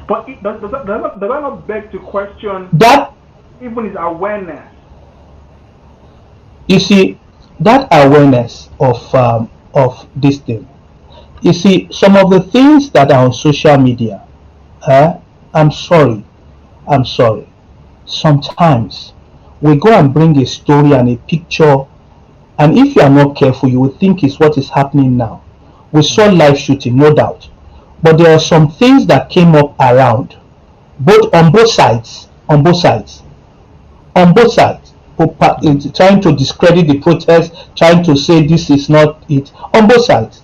But does that not beg to question that even his awareness? You see, that awareness of this thing. You see, some of the things that are on social media, I'm sorry. Sometimes we go and bring a story and a picture, and if you are not careful, you will think it's what is happening now. We saw live shooting, no doubt, but there are some things that came up around, on both sides, trying to discredit the protest, trying to say this is not it, on both sides.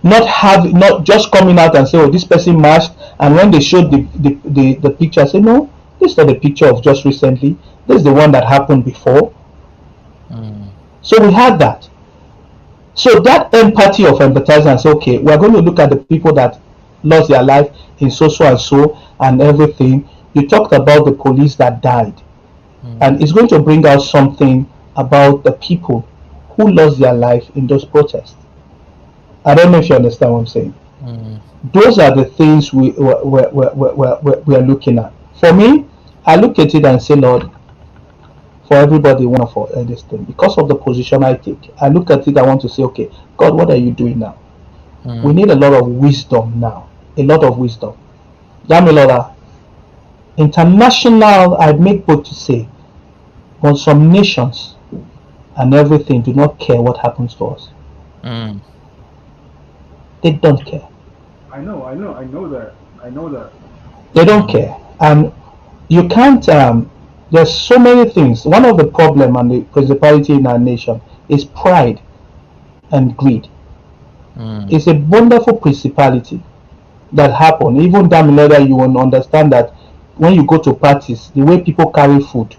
not just coming out and say, oh, this person marched, and when they showed the picture, I say, no, this is not the picture of just recently. This is the one that happened before. So we had that. So that empathy of empathizing and say, okay, we're going to look at the people that lost their life in so and so and everything. You talked about the police that died, and it's going to bring out something about the people who lost their life in those protests. I don't know if you understand what I'm saying. Those are the things we are looking at. For me, I look at it and say, Lord, for everybody, one for this thing, because of the position I take, I look at it, I want to say, okay, God, what are you doing now? We need a lot of wisdom now, a lot of wisdom. Damilola, international, I make bold to say, but some nations and everything do not care what happens to us. They don't care. I know that. They don't care. And you can't, there's so many things. One of the problem and the principality in our nation is pride and greed. It's a wonderful principality that happen. Even Damilola, you will understand that when you go to parties, the way people carry food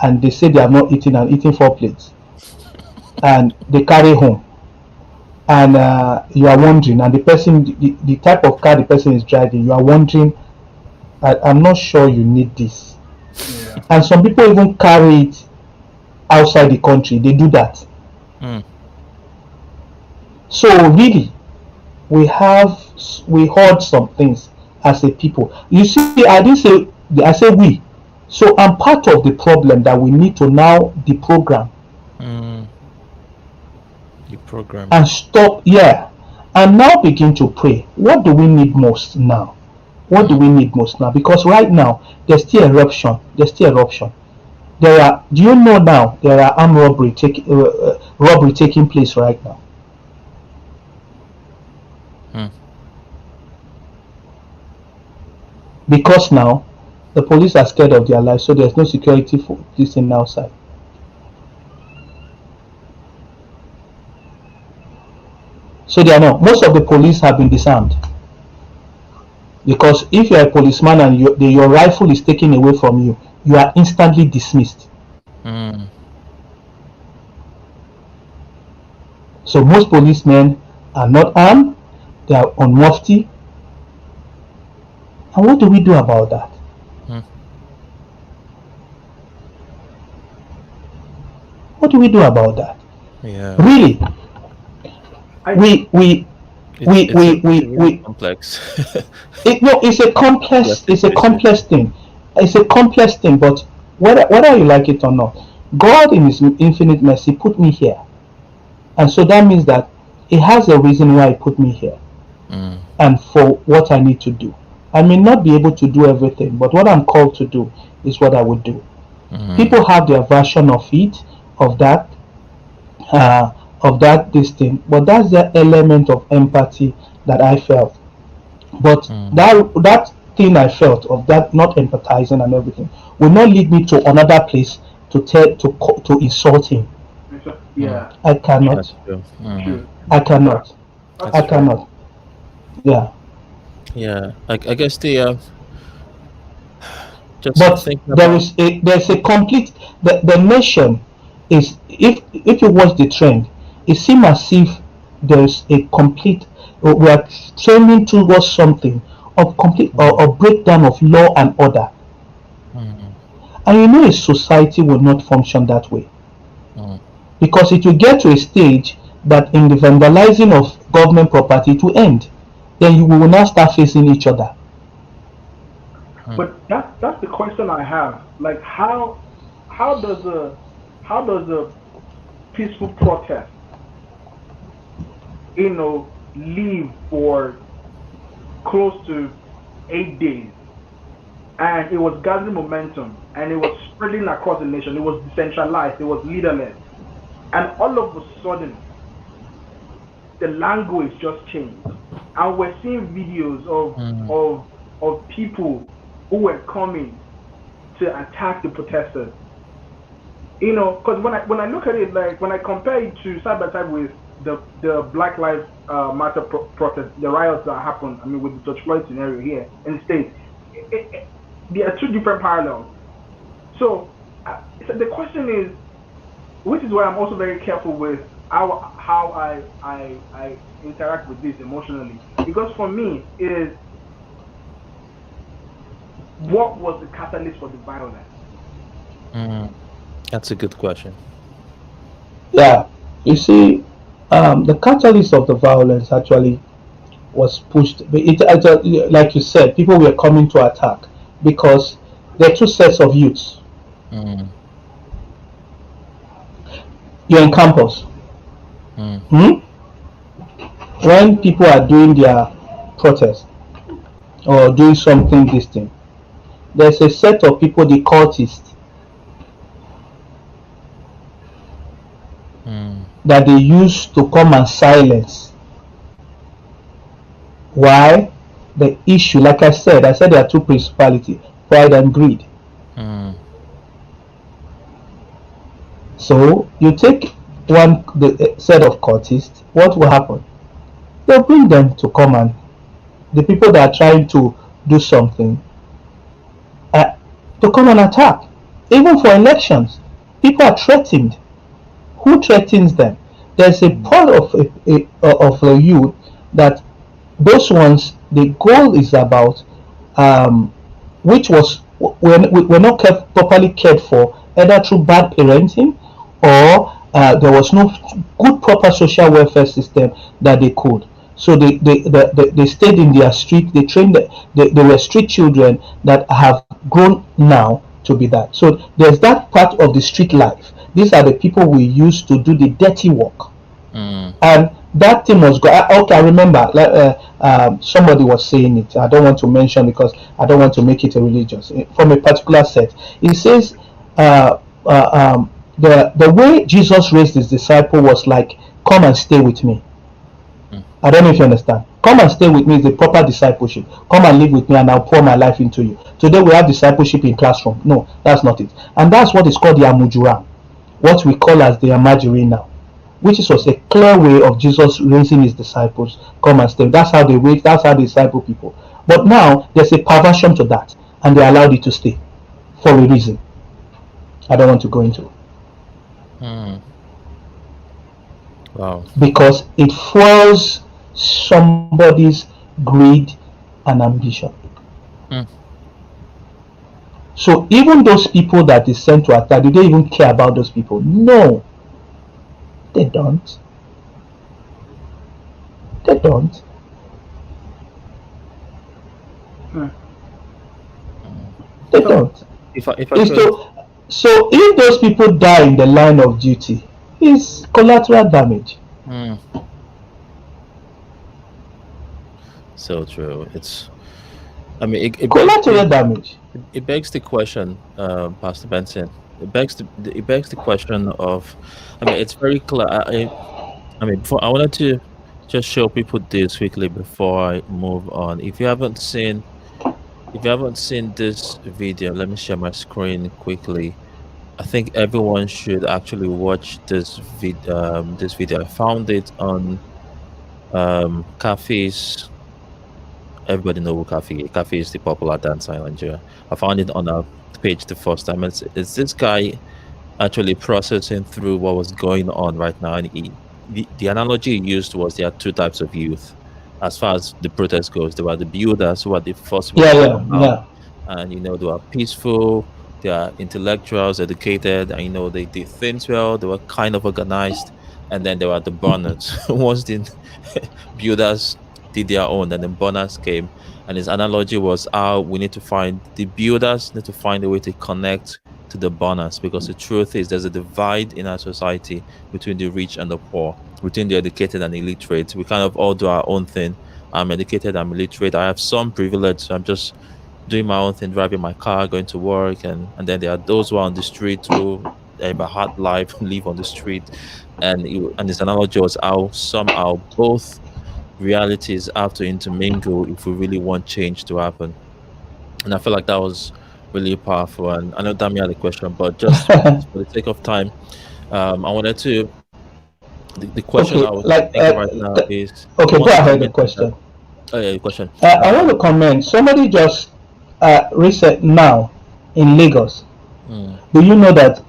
and they say they have not eaten and eating 4 plates and they carry home, and you are wondering, and the person, the type of car the person is driving, you are wondering, I'm not sure you need this. Yeah. And some people even carry it outside the country. They do that. So really, we heard some things as a people. You see, I say we. So I'm part of the problem that we need to now deprogram. Deprogram. And stop, yeah. And now begin to pray. What do we need most now? What do we need most now? Because right now there's still eruption. There are. Do you know now there are armed robbery taking place right now? Because now the police are scared of their lives, so there's no security for this thing outside. So they are not. Most of the police have been disarmed. Because if you're a policeman and your rifle is taken away from you, you are instantly dismissed. So most policemen are not armed, they are on mufti. And what do we do about that? What do we do about that? Yeah. Really? It's complex. It's a complex. It's a complex thing. It's a complex thing. But whether you like it or not, God in His infinite mercy put me here, and so that means that He has a reason why He put me here, and for what I need to do. I may not be able to do everything, but what I'm called to do is what I would do. People have their version of it, of that this thing, but that's the element of empathy that I felt. But that thing I felt of that not empathizing and everything will not lead me to another place to insult him. Yeah, I cannot. I cannot. I cannot. Yeah. Yeah, I guess the just but there's a complete the nation is, if you watch the trend, it seems as if there's a complete, we are trending towards something of complete or breakdown of law and order. And you know a society will not function that way, because it will get to a stage that in the vandalizing of government property it will end. Then you will now start facing each other. But that's the question I have. Like how does a peaceful protest, live for close to 8 days, and it was gathering momentum and it was spreading across the nation. It was decentralized. It was leaderless, and all of a sudden, the language just changed, and we're seeing videos of people who were coming to attack the protesters. Because when I look at it, like when I compare it to side by side with the Black Lives Matter protest, the riots that happened. I mean, with the George Floyd scenario here in the states, there are two different parallels. So, so the question is, which is why I'm also very careful with how I interact with this emotionally, because for me it is, what was the catalyst for the violence? That's a good question. Yeah, you see, the catalyst of the violence actually was pushed. Like you said, people were coming to attack because there are two sets of youths. You're in campus. When people are doing their protest or doing something distinct, there's a set of people, the cultists, that they use to come and silence. Why? The issue, like I said there are two principalities, pride and greed. So you take the set of cultists, what will happen? They'll bring them to come, and the people that are trying to do something to come and attack. Even for elections, people are threatened. Who threatens them? There's a part of the youth that those ones, the goal is about, which was we're not properly cared for, either through bad parenting or there was no good proper social welfare system that they could. So they stayed in their street. They trained. They were street children that have grown now to be that. So there's that part of the street life. These are the people we use to do the dirty work. And that thing was okay. I remember somebody was saying it. I don't want to mention because I don't want to make it a religious from a particular set. It says the way Jesus raised his disciple was like, come and stay with me. I don't know if you understand. Come and stay with me is the proper discipleship. Come and live with me and I'll pour my life into you. Today we have discipleship in classroom. No, that's not it. And that's what is called the Amujura, what we call as the Amajiri now, which was a clear way of Jesus raising his disciples. Come and stay. That's how they raise, that's how they disciple people. But now there's a perversion to that, and they allowed it to stay for a reason I don't want to go into. Wow. Because it fuels somebody's greed and ambition. So even those people that they sent to attack, do they even care about those people? No, they don't. They don't. They don't. If I could... So if those people die in the line of duty, it's collateral damage. So true. It's, I mean, collateral damage. It begs the question, Pastor Benson. It begs the question of, I mean, it's very clear. I mean, I wanted to just show people this quickly before I move on. If you haven't seen this video, let me share my screen quickly. I think everyone should actually watch this video. I found it on Cafe's. Everybody know who Cafe is the popular dancer in Nigeria. I found it on our page the first time. It's this guy actually processing through what was going on right now. And the analogy he used was there are two types of youth. As far as the protest goes, there were the builders who are the first Yeah. And they were peaceful, they are intellectuals, educated, and they did things well, they were kind of organized. And then there were the burners. Once the builders did their own, and then burners came. And his analogy was how the builders need to find a way to connect to the burners, because the truth is there's a divide in our society between the rich and the poor, between the educated and illiterate. We kind of all do our own thing. I'm educated, I'm illiterate, I have some privilege, so I'm just doing my own thing, driving my car, going to work, and then there are those who are on the street who have a hard life, live on the street. And his analogy was how somehow both realities have to intermingle if we really want change to happen. And I feel like that was really powerful. And I know Dami had a question, but just for the sake of time, I wanted to The question Okay, I was like thinking right now is, you okay, go want to ahead. The comment on that? question. Oh yeah, the question. I want to comment. Somebody just reset now in Lagos. Mm, Do you know that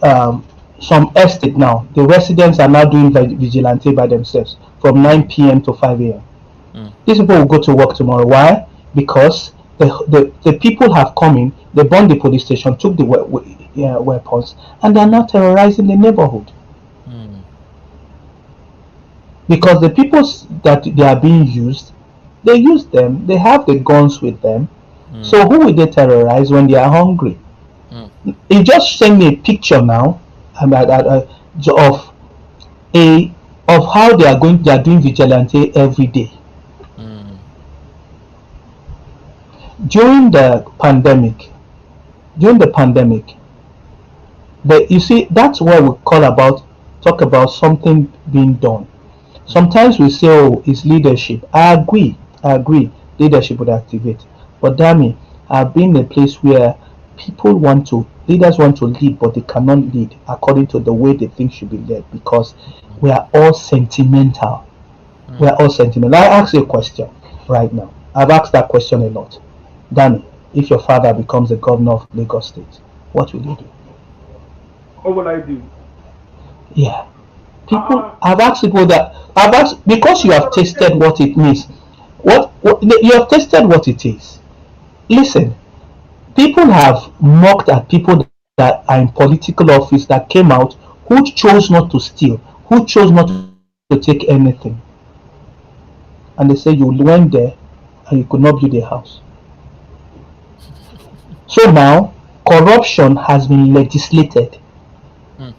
some estate now, the residents are now doing vigilante by themselves from 9 p.m. to 5 a.m. mm, These people will go to work tomorrow. Why? Because the people have come in, they burned the police station, took the weapons, and they are now terrorizing the neighborhood. mm, Because the people that they are being used, they use them, they have the guns with them. mm, So who will they terrorize when they are hungry? mm, He just sent me a picture now of a of how they are doing vigilante every day. mm, During the pandemic, during the pandemic, you see that's where we talk about something being done. mm, Sometimes we say, oh, it's leadership. I agree, leadership would activate. But damn it, I've been in a place where leaders want to lead, but they cannot lead according to the way they think should be led because we are all sentimental. We mm. are all sentimental. I ask you a question right now. I've asked that question a lot. Danny, if your father becomes the governor of Lagos State, what will you do? What will I do? Yeah. Uh, I've asked because you have tasted what it means. What you have tasted what it is. Listen, people have mocked at people that are in political office that came out who chose not to steal, who chose not to take anything, and they say you went there and you could not build a house. So now corruption has been legislated. Mm,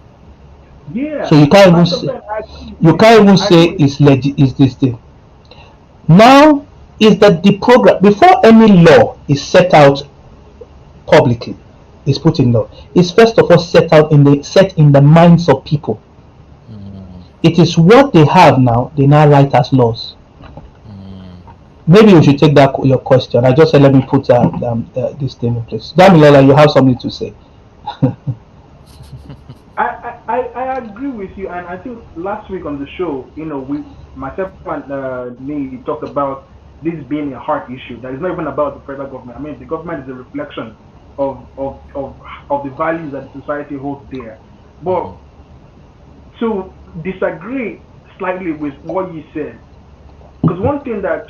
So yeah, 100%. I agree with you you. can't even I agree say with is this thing. Now is that the program before any law is set out publicly, is put in law, is first of all set in the minds of people. mm, It is what they have now, they now write as laws. mm. Maybe we should take that your question. I just said let me put this thing in place. Damilola, you have something to say. I agree with you, and I think last week on the show, we myself and Niyi talked about this being a heart issue. That is not even about the federal government. I mean, the government is a reflection of of of of the values that the society holds dear. But Mhm, to disagree slightly with what you said, because one thing that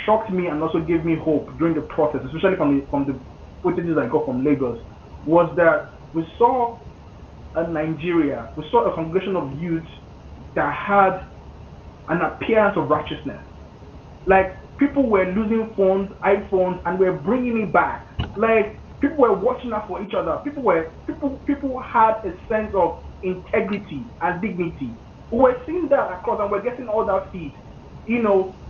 shocked me and also gave me hope during the process, especially from the footages I got from Lagos, was that we saw Nigeria, we saw a congregation of youths that had an appearance of righteousness. Like people were losing phones, iPhones, and were bringing it back. Like people were watching out for each other. People had a sense of integrity and dignity. We were seeing that across, and we're getting all that feed.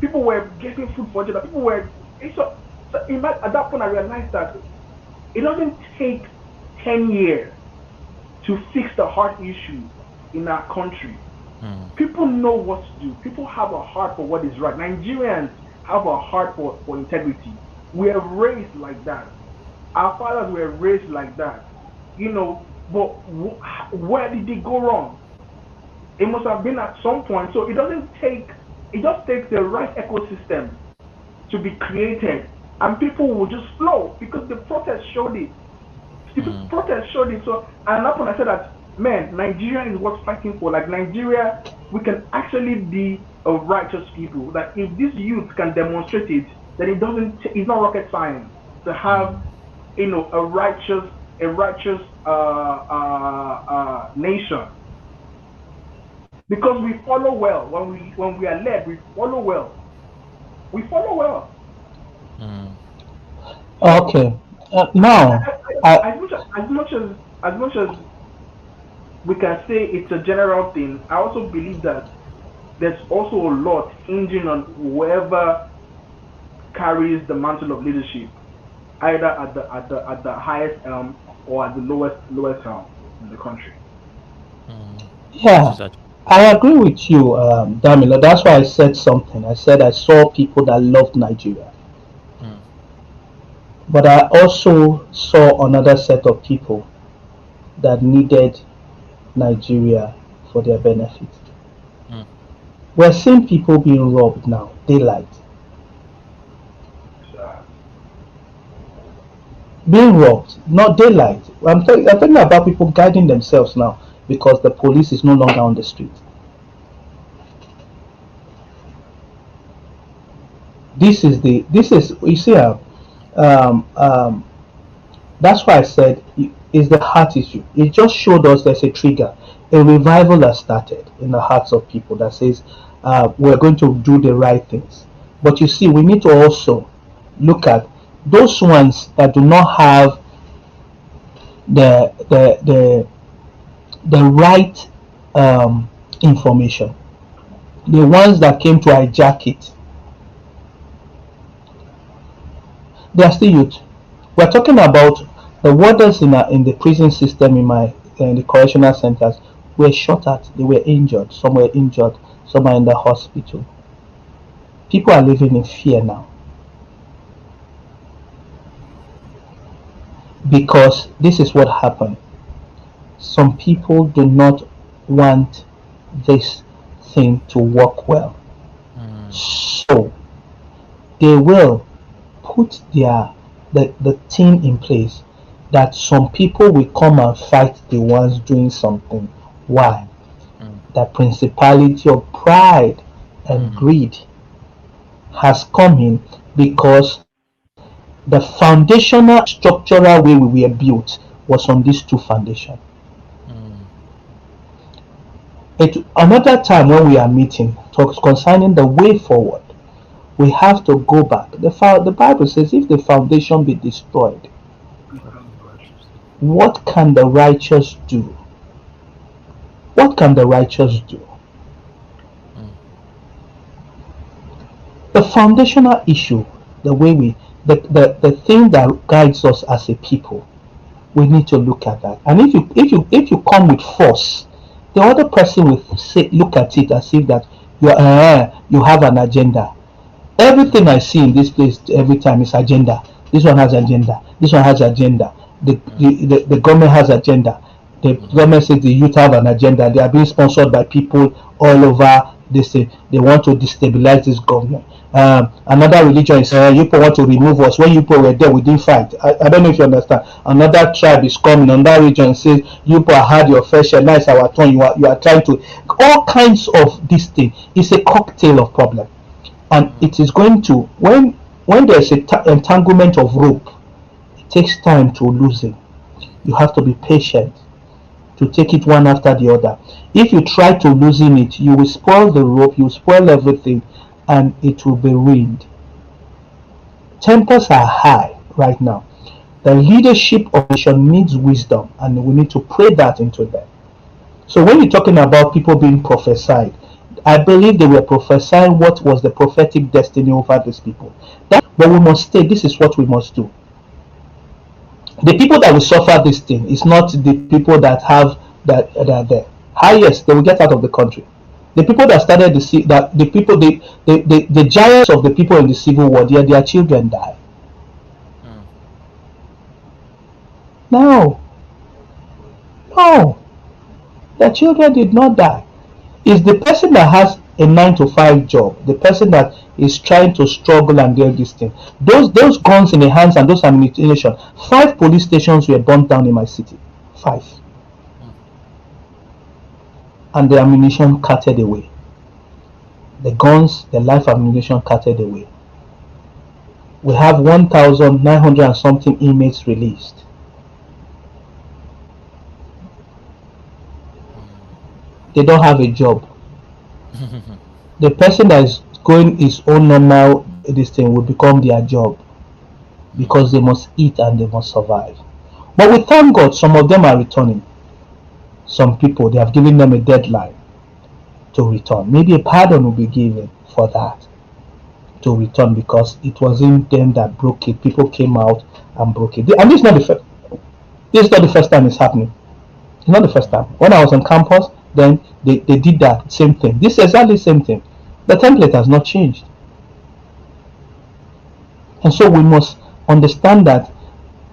People were getting food for each other. People were at that point I realized that it doesn't take 10 years to fix the heart issues in our country. mm, People know what to do. People have a heart for what is right. Nigerians have a heart for integrity. We are raised like that. Our fathers were raised like that. But where did they go wrong? It must have been at some point. So it just takes the right ecosystem to be created, and people will just flow because the protest showed it. The mm, protest showed it. So, and that's when I said that, man, Nigeria is worth fighting for. Like Nigeria, we can actually be a righteous people. That if these youth can demonstrate it, then it's not rocket science to have, mm, a righteous nation, because we follow well when we are led. We follow well. We follow well. mm, So Okay. Now, I as much as we can say it's a general thing, I also believe that there's also a lot hinging on whoever carries the mantle of leadership, either at the highest or at the lowest in the country. mm. This yeah, is actually. I agree with you, Damila. That's why I said something. I said I saw people that loved Nigeria, Mm, but I also saw another set of people that needed Nigeria for their benefit. We're seeing people being robbed now, daylight. Being robbed, not daylight. I'm talking about people guiding themselves now because the police is no longer on the street. This is you see um, um, that's why I said it's the heart issue. It just showed us there's a trigger. A revival has started in the hearts of people that says we're going to do the right things. But you see, we need to also look at those ones that do not have the the the, the right information. The ones that came to hijack it, they are still youth. We're talking about the warders in the prison system in the correctional centers were shot at. They were injured. Some were injured. Some are in the hospital. People are living in fear now because this is what happened. Some people do not want this thing to work well, so they will put the team in place that some people will come and fight the ones doing something. Why? The principality of pride and greed has come in because the foundational structural way we were built was on these two foundations. Another time when we are meeting talks concerning the way forward, we have to go back. The Bible says if the foundation be destroyed, what can the righteous do? What can the righteous do? The foundational issue, the thing that guides us as a people, we need to look at that. And if you come with force, the other person will look at it as if that you have an agenda. Everything I see in this place every time is agenda. This one has agenda. This one has agenda. The government has agenda. The government says the youth have an agenda. They are being sponsored by people all over. They say they want to destabilize this government. Another religion is you want to remove us. When you were there, we didn't fight. I don't know if you understand. Another tribe is coming. Another region says you had your fair share. Now it's our turn. You are trying to all kinds of this thing. It's a cocktail of problem, and it is going to when there's a entanglement of rope, it takes time to loosen. You have to be patient to take it one after the other. If you try to loosen it, you will spoil the rope, you will spoil everything, and it will be ruined. Tempers are high right now. The leadership of the nation needs wisdom, and we need to pray that into them. So when you're talking about people being prophesied, I believe they were prophesying what was the prophetic destiny over these people. But we must stay. This is what we must do. The people that will suffer this thing is not the people that have that are there. Highest, they will get out of the country. The people that started the giants of the people in the civil war, their children die. No, their children did not die. It's the person that has a 9 to 5 job, the person that is trying to struggle and get this thing. Those guns in the hands and those ammunition. 5 police stations were burnt down in my city. 5. And the ammunition carted away. The guns, the life ammunition carted away. We have 1,900 and something inmates released. They don't have a job. The person that is going his own normal this thing will become their job because they must eat and they must survive. But we thank God some of them are returning. Some people, they have given them a deadline to return. Maybe a pardon will be given for that to return because it wasn't them that broke it. People came out and broke it. And this is not the first time it's happening. It's not the first time. When I was on campus, then they did that same thing. This is exactly the same thing. The template has not changed. And so we must understand that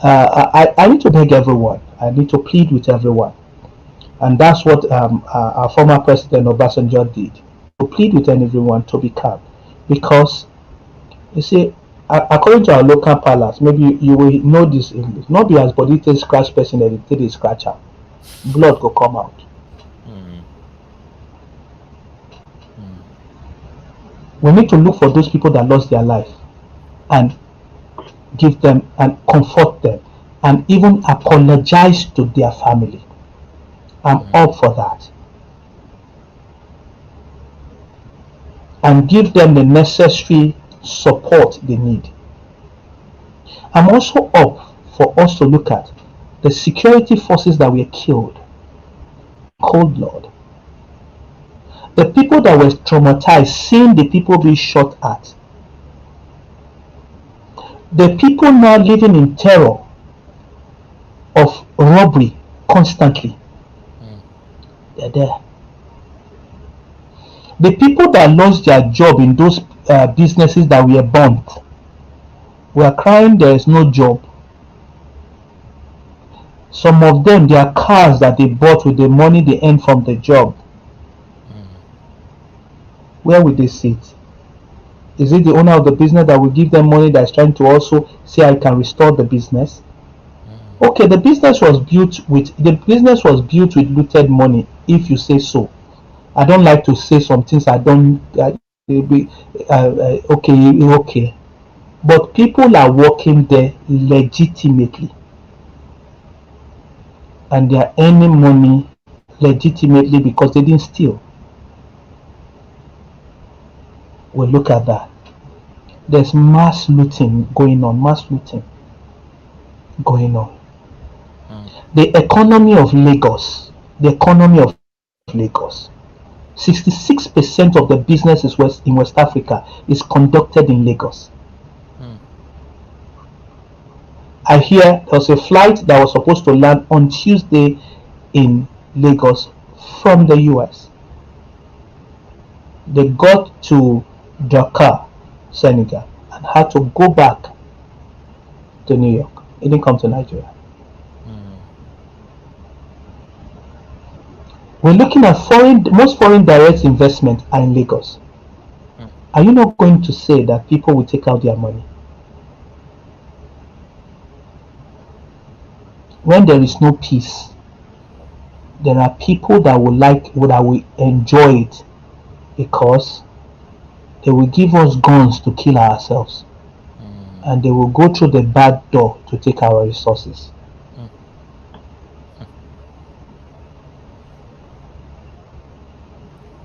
I need to beg everyone. I need to plead with everyone. And that's what our former president Obasanjo did. plead with everyone to be calm, because you see, according to our local palace, maybe you will know this English. Not be as body take scratch person and it take scratch am, blood go come out. We need to look for those people that lost their life and give them and comfort them and even apologize to their family. I'm up for that. And give them the necessary support they need. I'm also up for us to look at the security forces that were killed. Cold blood. The people that were traumatized, seeing the people being shot at. The people now living in terror of robbery constantly. They're there. The people that lost their job in those businesses that were burnt were crying there is no job. Some of them, their cars that they bought with the money they earned from the job, where will they sit? Is it the owner of the business that will give them money that's trying to also say I can restore the business? Okay, the business was built with looted money, if you say so. I don't like to say some things I don't okay. But people are working there legitimately. And they are earning money legitimately because they didn't steal. We'll look at that. There's mass looting going on. The economy of Lagos, 66% of the businesses in West Africa is conducted in Lagos. I hear there was a flight that was supposed to land on Tuesday in Lagos from the US. They got to Dakar, Senegal, and had to go back to New York. It didn't come to Nigeria. We're looking at most foreign direct investment are in Lagos. Are you not going to say that people will take out their money? When there is no peace, there are people that will enjoy it because they will give us guns to kill ourselves, and they will go through the back door to take our resources.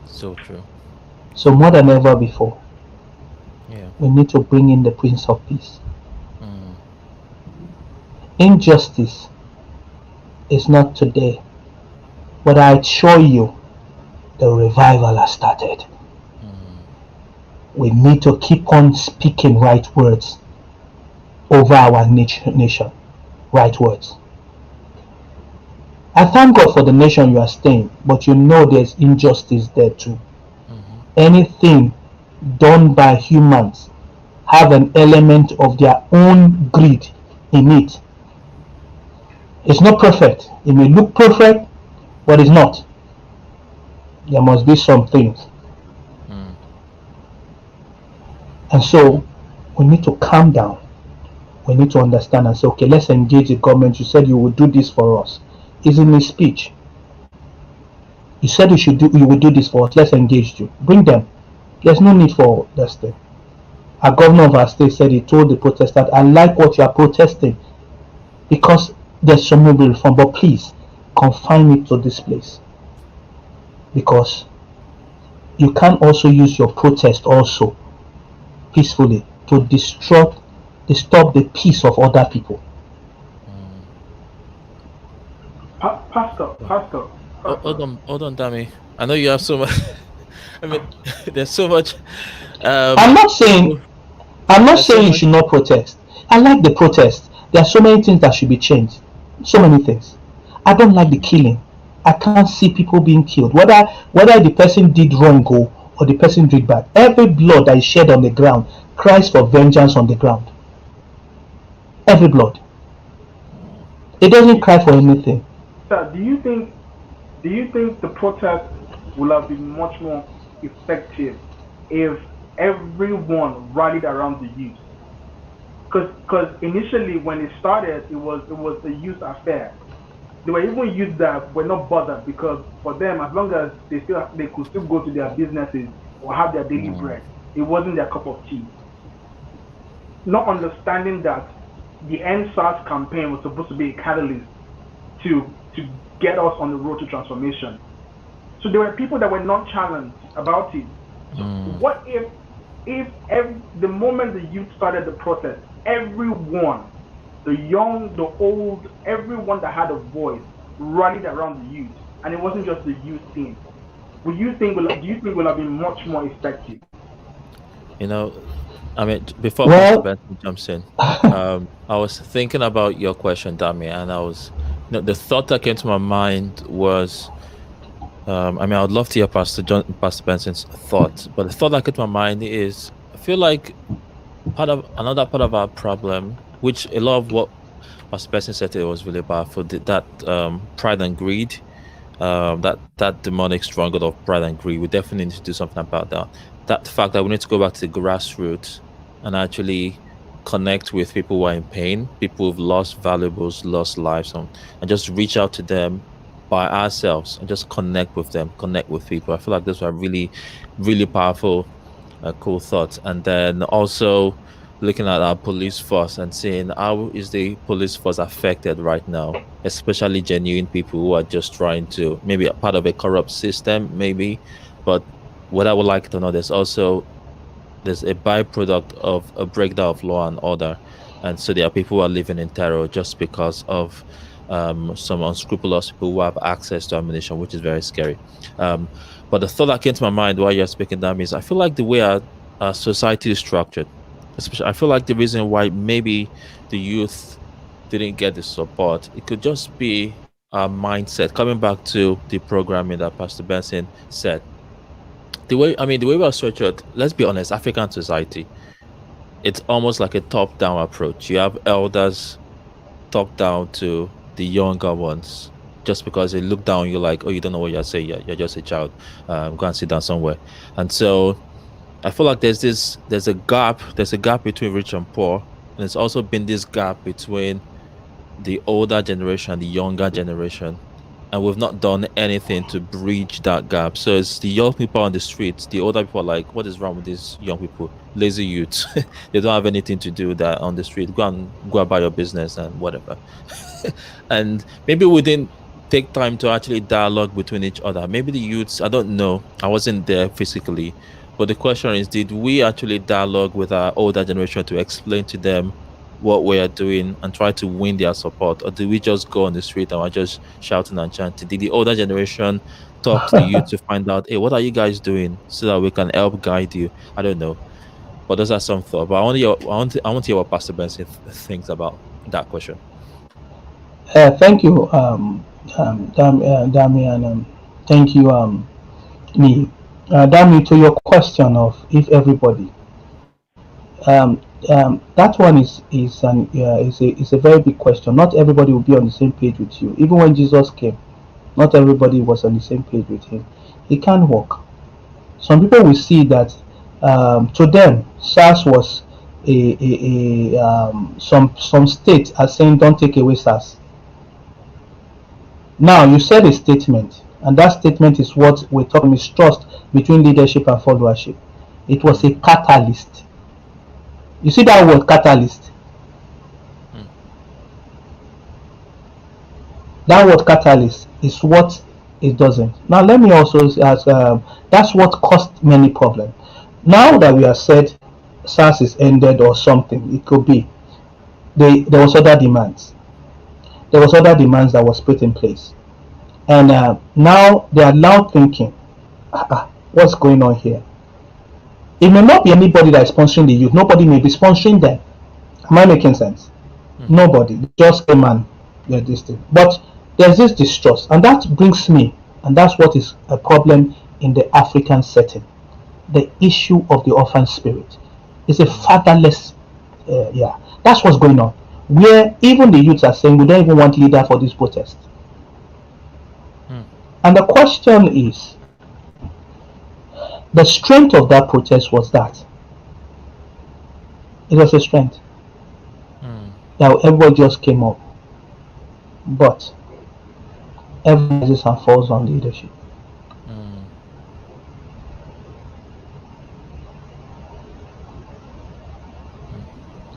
So true. So more than ever before, we need to bring in the Prince of Peace. Injustice is not today, but I assure you, the revival has started. We need to keep on speaking right words over our nation. Right words. I thank God for the nation you are staying, but you know there's injustice there too. Anything done by humans have an element of their own greed in it. It's not perfect. It may look perfect, but it's not. There must be some things. And so we need to calm down. We need to understand and say, okay, let's engage the government. You said you would do this for us. It's in his speech. You said you would do this for us. Let's engage you. Bring them. There's no need for this thing. Our governor of our state said he told the protesters, I like what you are protesting because there's some mobile reform, but please confine it to this place. Because you can also use your protest also peacefully to disturb the peace of other people. Pastor. Hold on, Dami. I know you have so much. I mean, there's so much. I'm not saying you should not protest. I like the protest. There are so many things that should be changed. So many things. I don't like the killing. I can't see people being killed. Whether the person did wrong or the person did bad. Every blood that is shed on the ground cries for vengeance on the ground. Every blood. It doesn't cry for anything. Sir, do you think the protest will have been much more effective if everyone rallied around the youth. Because initially when it started, it was a youth affair. There were even youth that were not bothered because for them, as long as they could still go to their businesses or have their daily bread, it wasn't their cup of tea. Not understanding that the endSARS campaign was supposed to be a catalyst to get us on the road to transformation. So there were people that were not challenged about it. So what if the moment the youth started the protest, everyone, the young, the old, everyone that had a voice rallied around the youth, and it wasn't just the youth thing? Do you think will have been much more effective? You know, I mean, before Pastor Benson jumps in, I was thinking about your question, Dami, and the thought that came to my mind was, I mean, I would love to hear Pastor Benson's thoughts, but the thought that came to my mind is, I feel like another part of our problem, which a lot of what Pastor Benson said today was really powerful, that pride and greed, that demonic stronghold of pride and greed. We definitely need to do something about that. That fact that we need to go back to the grassroots and actually connect with people who are in pain, people who've lost valuables, lost lives, and just reach out to them by ourselves and just connect with them, connect with people. I feel like those are really, really powerful, cool thoughts. And then also looking at our police force and seeing how is the police force affected right now, especially genuine people who are just trying to, maybe a part of a corrupt system, maybe, but what I would like to know, there's a byproduct of a breakdown of law and order, and so there are people who are living in terror just because of some unscrupulous people who have access to ammunition, which is very scary. But the thought that came to my mind while you're speaking, that means I feel like the way our society is structured, especially, I feel like the reason why maybe the youth didn't get the support, it could just be our mindset. Coming back to the programming that Pastor Benson said, the way we are structured, let's be honest, African society, it's almost like a top-down approach. You have elders top down to the younger ones, just because they look down, you're like, oh, you don't know what you're saying, you're just a child, go and sit down somewhere. And so I feel like there's a gap between rich and poor, and there's also been this gap between the older generation and the younger generation, and we've not done anything to bridge that gap. So it's the young people on the streets, the older people are like, what is wrong with these young people? Lazy youths. They don't have anything to do that on the street. Go about your business and whatever. And maybe we didn't take time to actually dialogue between each other. Maybe the youths, I don't know, I wasn't there physically, but the question is, did we actually dialogue with our older generation to explain to them what we are doing and try to win their support, or do we just go on the street and we're just shouting and chanting? Did the older generation talk to the youth to find out, hey, what are you guys doing, so that we can help guide you? I don't know, but those are some thoughts. But I want to hear what Pastor Benson thinks about that question. Thank you, Damian. Thank you, Niyi. Dami, to your question of if everybody, that one is a very big question. Not everybody will be on the same page with you. Even when Jesus came, not everybody was on the same page with him. He can't work. Some people will see that to them SARS was some states are saying don't take away SARS. Now you said a statement, and that statement is what we're talking mistrust between leadership and followership. It was a catalyst. You see that word catalyst? That word catalyst is what it doesn't. Now let me also ask, that's what caused many problems. Now that we have said SARS is ended or something, it could be there was other demands. There was other demands that was put in place, and now they are now thinking, what's going on here? It may not be anybody that is sponsoring the youth. Nobody may be sponsoring them. Am I making sense? Nobody. Just a man. This thing. But there's this distrust, and that brings me, and that's what is a problem in the African setting. The issue of the orphan spirit is a fatherless. That's what's going on. Where even the youths are saying we don't even want leader for this protest. And the question is, The strength of that protest was that it was a strength that everybody just came up, but everything rises and falls on leadership.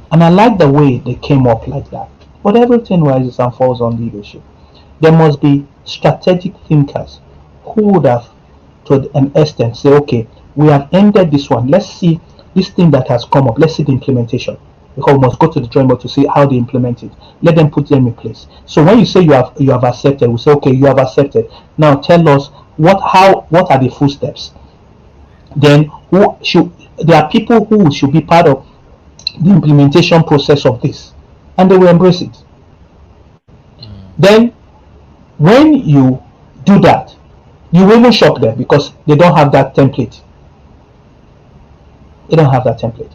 And I like the way they came up like that. But everything rises and falls on leadership. There must be strategic thinkers who would have, to an extent, say, okay, we have ended this one. Let's see this thing that has come up. Let's see the implementation. Because we must go to the drawing board to see how they implement it. Let them put them in place. So when you say you have accepted, we say, okay, you have accepted. Now tell us what are the full steps. Then there are people who should be part of the implementation process of this, and they will embrace it. Then when you do that, you will even shock them because they don't have that template. They don't have that template.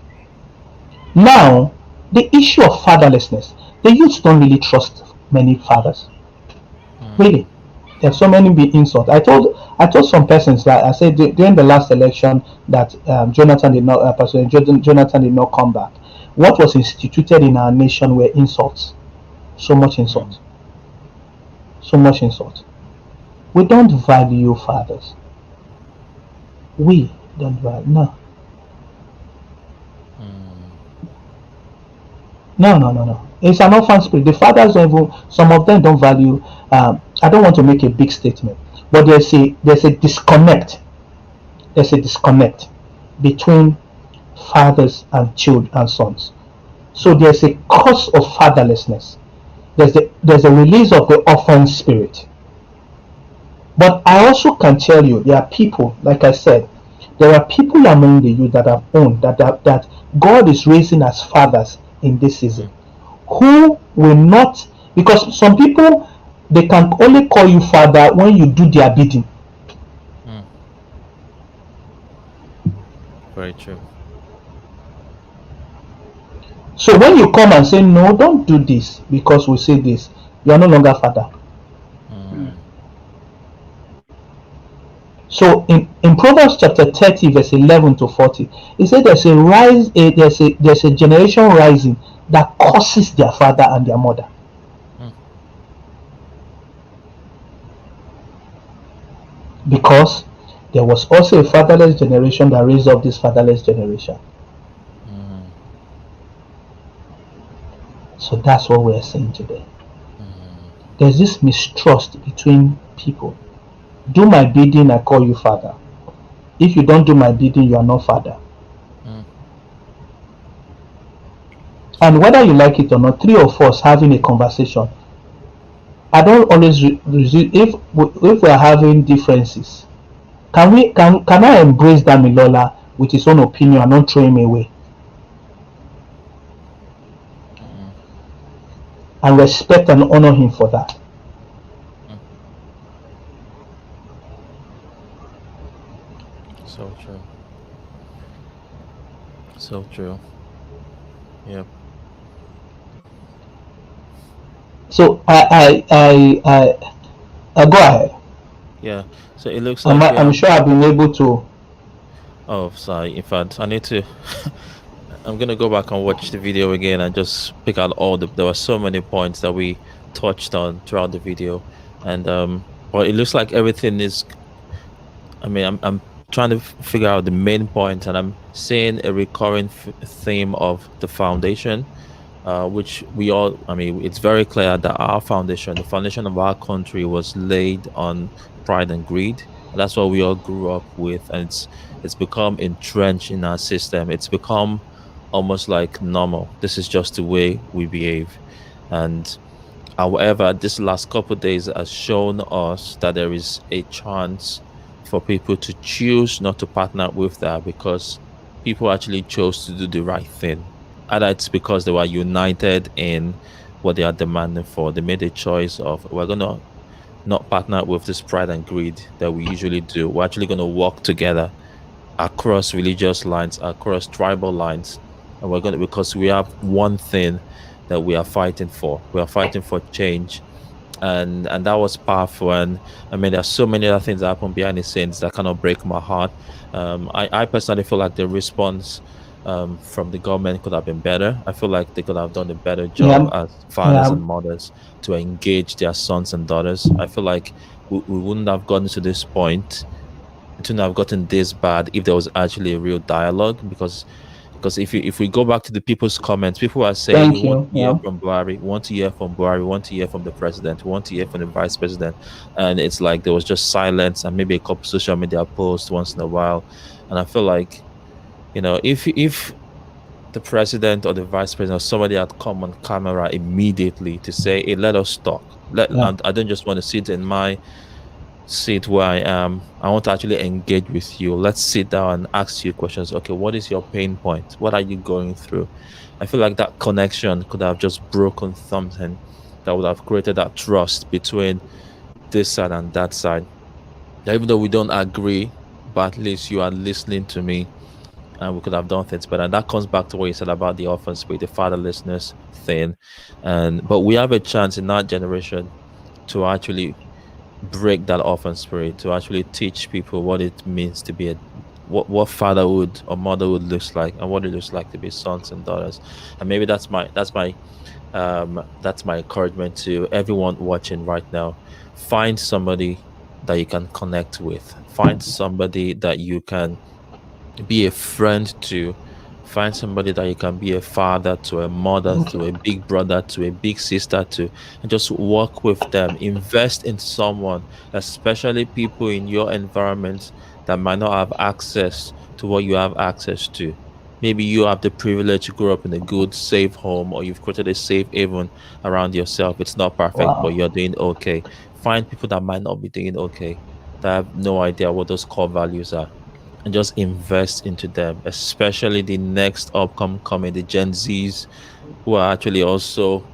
Now, the issue of fatherlessness, the youth don't really trust many fathers. Really, there's so many insults. I told some persons that I said during the last election that President Jonathan did not come back. What was instituted in our nation were insults. So much insult. So much insult. We don't value fathers. We don't value. No. No. It's an orphan spirit. The fathers don't even, some of them don't value. I don't want to make a big statement, but there's a disconnect. There's a disconnect between fathers and children and sons. So there's a cause of fatherlessness. There's a release of the orphan spirit. But I also can tell you there are people, like I said, there are people among the youth that have owned that God is raising as fathers in this season, who will not, because some people, they can only call you father when you do their bidding. Very true. So when you come and say, no, don't do this because we say this, you are no longer father. So in Proverbs chapter 30, verse 11 to 40, it says there's a rise, there's a generation rising that curses their father and their mother. Because there was also a fatherless generation that raised up this fatherless generation. So that's what we're saying today. There's this mistrust between people. Do my bidding, I call you father. If you don't do my bidding, you are not father. And whether you like it or not, three of us having a conversation, I don't always if we're having differences, can I embrace Damilola with his own opinion and not throw him away? And respect and honor him for that. So true. So true. Yep. So I go ahead. Yeah. So it looks like I'm sure I've been able to. Oh, sorry. In fact, I need to. I'm gonna go back and watch the video again and just pick out there were so many points that we touched on throughout the video, and but it looks like everything is. I mean, I'm trying to figure out the main point, and I'm seeing a recurring theme of the foundation, which we all. I mean, it's very clear that our foundation, the foundation of our country, was laid on pride and greed. That's what we all grew up with, and it's become entrenched in our system. It's become almost like normal. This is just the way we behave. And however, this last couple of days has shown us that there is a chance for people to choose not to partner with that, because people actually chose to do the right thing. Either it's because they were united in what they are demanding for. They made a choice of, we're going to not partner with this pride and greed that we usually do. We're actually going to work together across religious lines, across tribal lines, and we're going to, because we have one thing that we are fighting for. We are fighting for change. and that was powerful. And I mean, there's so many other things that happen behind the scenes that kind of break my heart. I personally feel like the response from the government could have been better. I feel like they could have done a better job Yeah. as fathers Yeah. and mothers to engage their sons and daughters. I feel like we wouldn't have gotten to this point, it wouldn't have gotten this bad if there was actually a real dialogue. Because if we go back to the people's comments, people are saying we Thank want you. to hear Yeah. from Buhari, we want to hear from Buhari, we want to hear from the president, we want to hear from the vice president, and it's like there was just silence and maybe a couple social media posts once in a while. And I feel like, if the president or the vice president or somebody had come on camera immediately to say, hey, let us talk. Yeah. I don't just want to sit in my seat where I am. I want to actually engage with you. Let's sit down and ask you questions. Okay, what is your pain point? What are you going through? I feel like that connection could have just broken something that would have created that trust between this side and that side. That even though we don't agree, but at least you are listening to me, and we could have done things better. And that comes back to what you said about the orphan spirit, the fatherlessness thing. But we have a chance in our generation to actually break that orphan spirit, to actually teach people what it means to be what fatherhood or motherhood looks like, and what it looks like to be sons and daughters. And maybe that's my encouragement to everyone watching right now. Find somebody that you can connect with. Find somebody that you can be a friend to. Find somebody that you can be a father to, a mother to, a big brother to, a big sister to, and just work with them. Invest in someone, especially people in your environment that might not have access to what you have access to. Maybe you have the privilege to grow up in a good, safe home, or you've created a safe haven around yourself. It's not perfect, but Wow. you're doing okay. Find people that might not be doing okay, that have no idea what those core values are, and just invest into them, especially the next upcoming, the Gen Zs, who are actually also,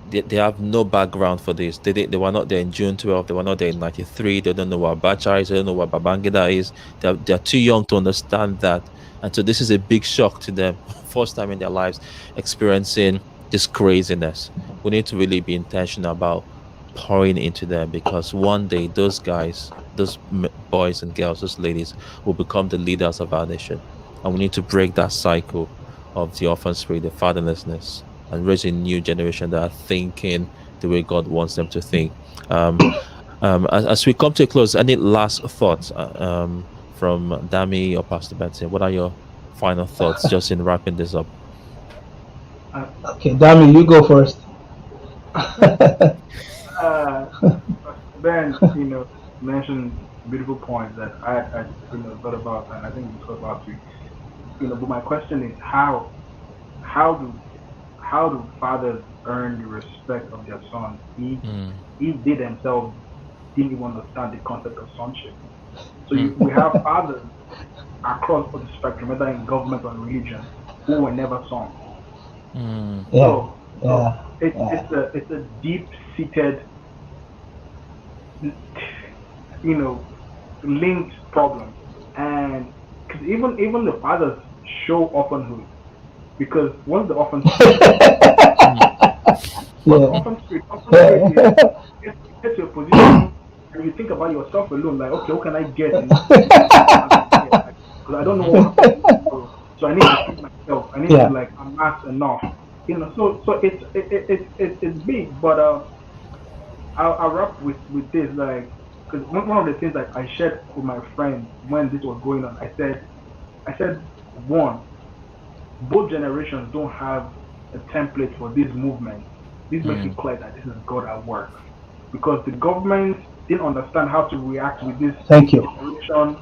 they have no background for this. They were not there in June 12th, they were not there in 93, they don't know what Bacha is, they don't know what Babangida is. They're too young to understand that. And so this is a big shock to them. First time in their lives experiencing this craziness. We need to really be intentional about pouring into them, because one day those guys, those boys and girls, those ladies will become the leaders of our nation. And we need to break that cycle of the orphan spirit, the fatherlessness, and raise a new generation that are thinking the way God wants them to think. As we come to a close, any last thoughts from Dami or Pastor Benson? What are your final thoughts just in wrapping this up? Okay, Dami, you go first. uh, Ben, mentioned beautiful points that I thought about, and I think we talked about too. But my question is how do how do fathers earn the respect of their sons Mm, if they themselves didn't even understand the concept of sonship? So mm, we have fathers across the spectrum, whether in government or in religion, who were never sons. mm, Yeah. So so Yeah. Yeah. it's a deep seated you know linked problem, and because even the fathers show orphanhood, because once the orphan spirit mm, what's Yeah. orphan spirit is you get to a position and you think about yourself alone, like, okay, what can I get in this position? Because I don't know what mhm, happened tomorrow, so I need to feed myself. I need to Yeah. like amass enough, So it's big, but I'll wrap with this, like, because one of the things that I shared with my friend when this was going on, I said one, both generations don't have a template for this movement. This makes it mm, clear that this is God at work, because the government didn't understand how to react with this Thank you. generation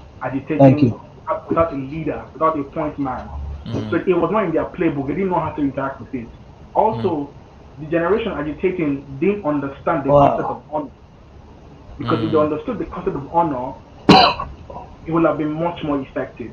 Thank agitating you. without a leader, without a point man. So mm, it was not in their playbook. They didn't know how to interact with it. mm, Also, the generation agitating didn't understand the concept Wow. of honor, because if they mm, understood the concept of honor, it would have been much more effective.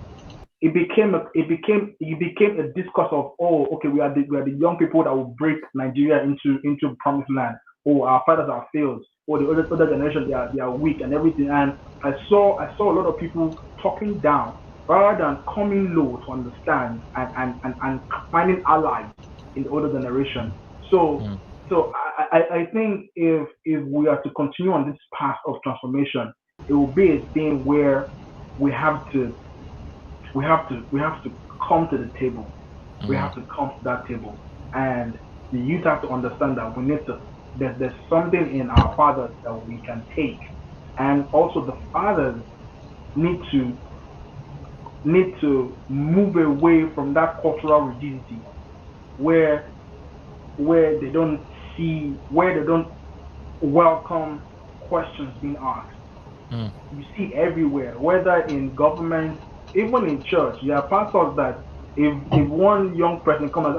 It became a discourse of, oh, okay, we are the young people that will break Nigeria into promised land. Oh, our fathers are failed. Oh, the other generation, they are weak and everything. And I saw a lot of people talking down rather than coming low to understand and finding allies in the older generation. So mm, So I think if we are to continue on this path of transformation, it will be a thing where we have to we have to come to the table. We have to come to that table, and the youth have to understand that we need to. There's something in our fathers that we can take, and also the fathers need to move away from that cultural rigidity where they don't where they don't welcome questions being asked. You see everywhere, whether in government, even in church. There are pastors that if one young person comes and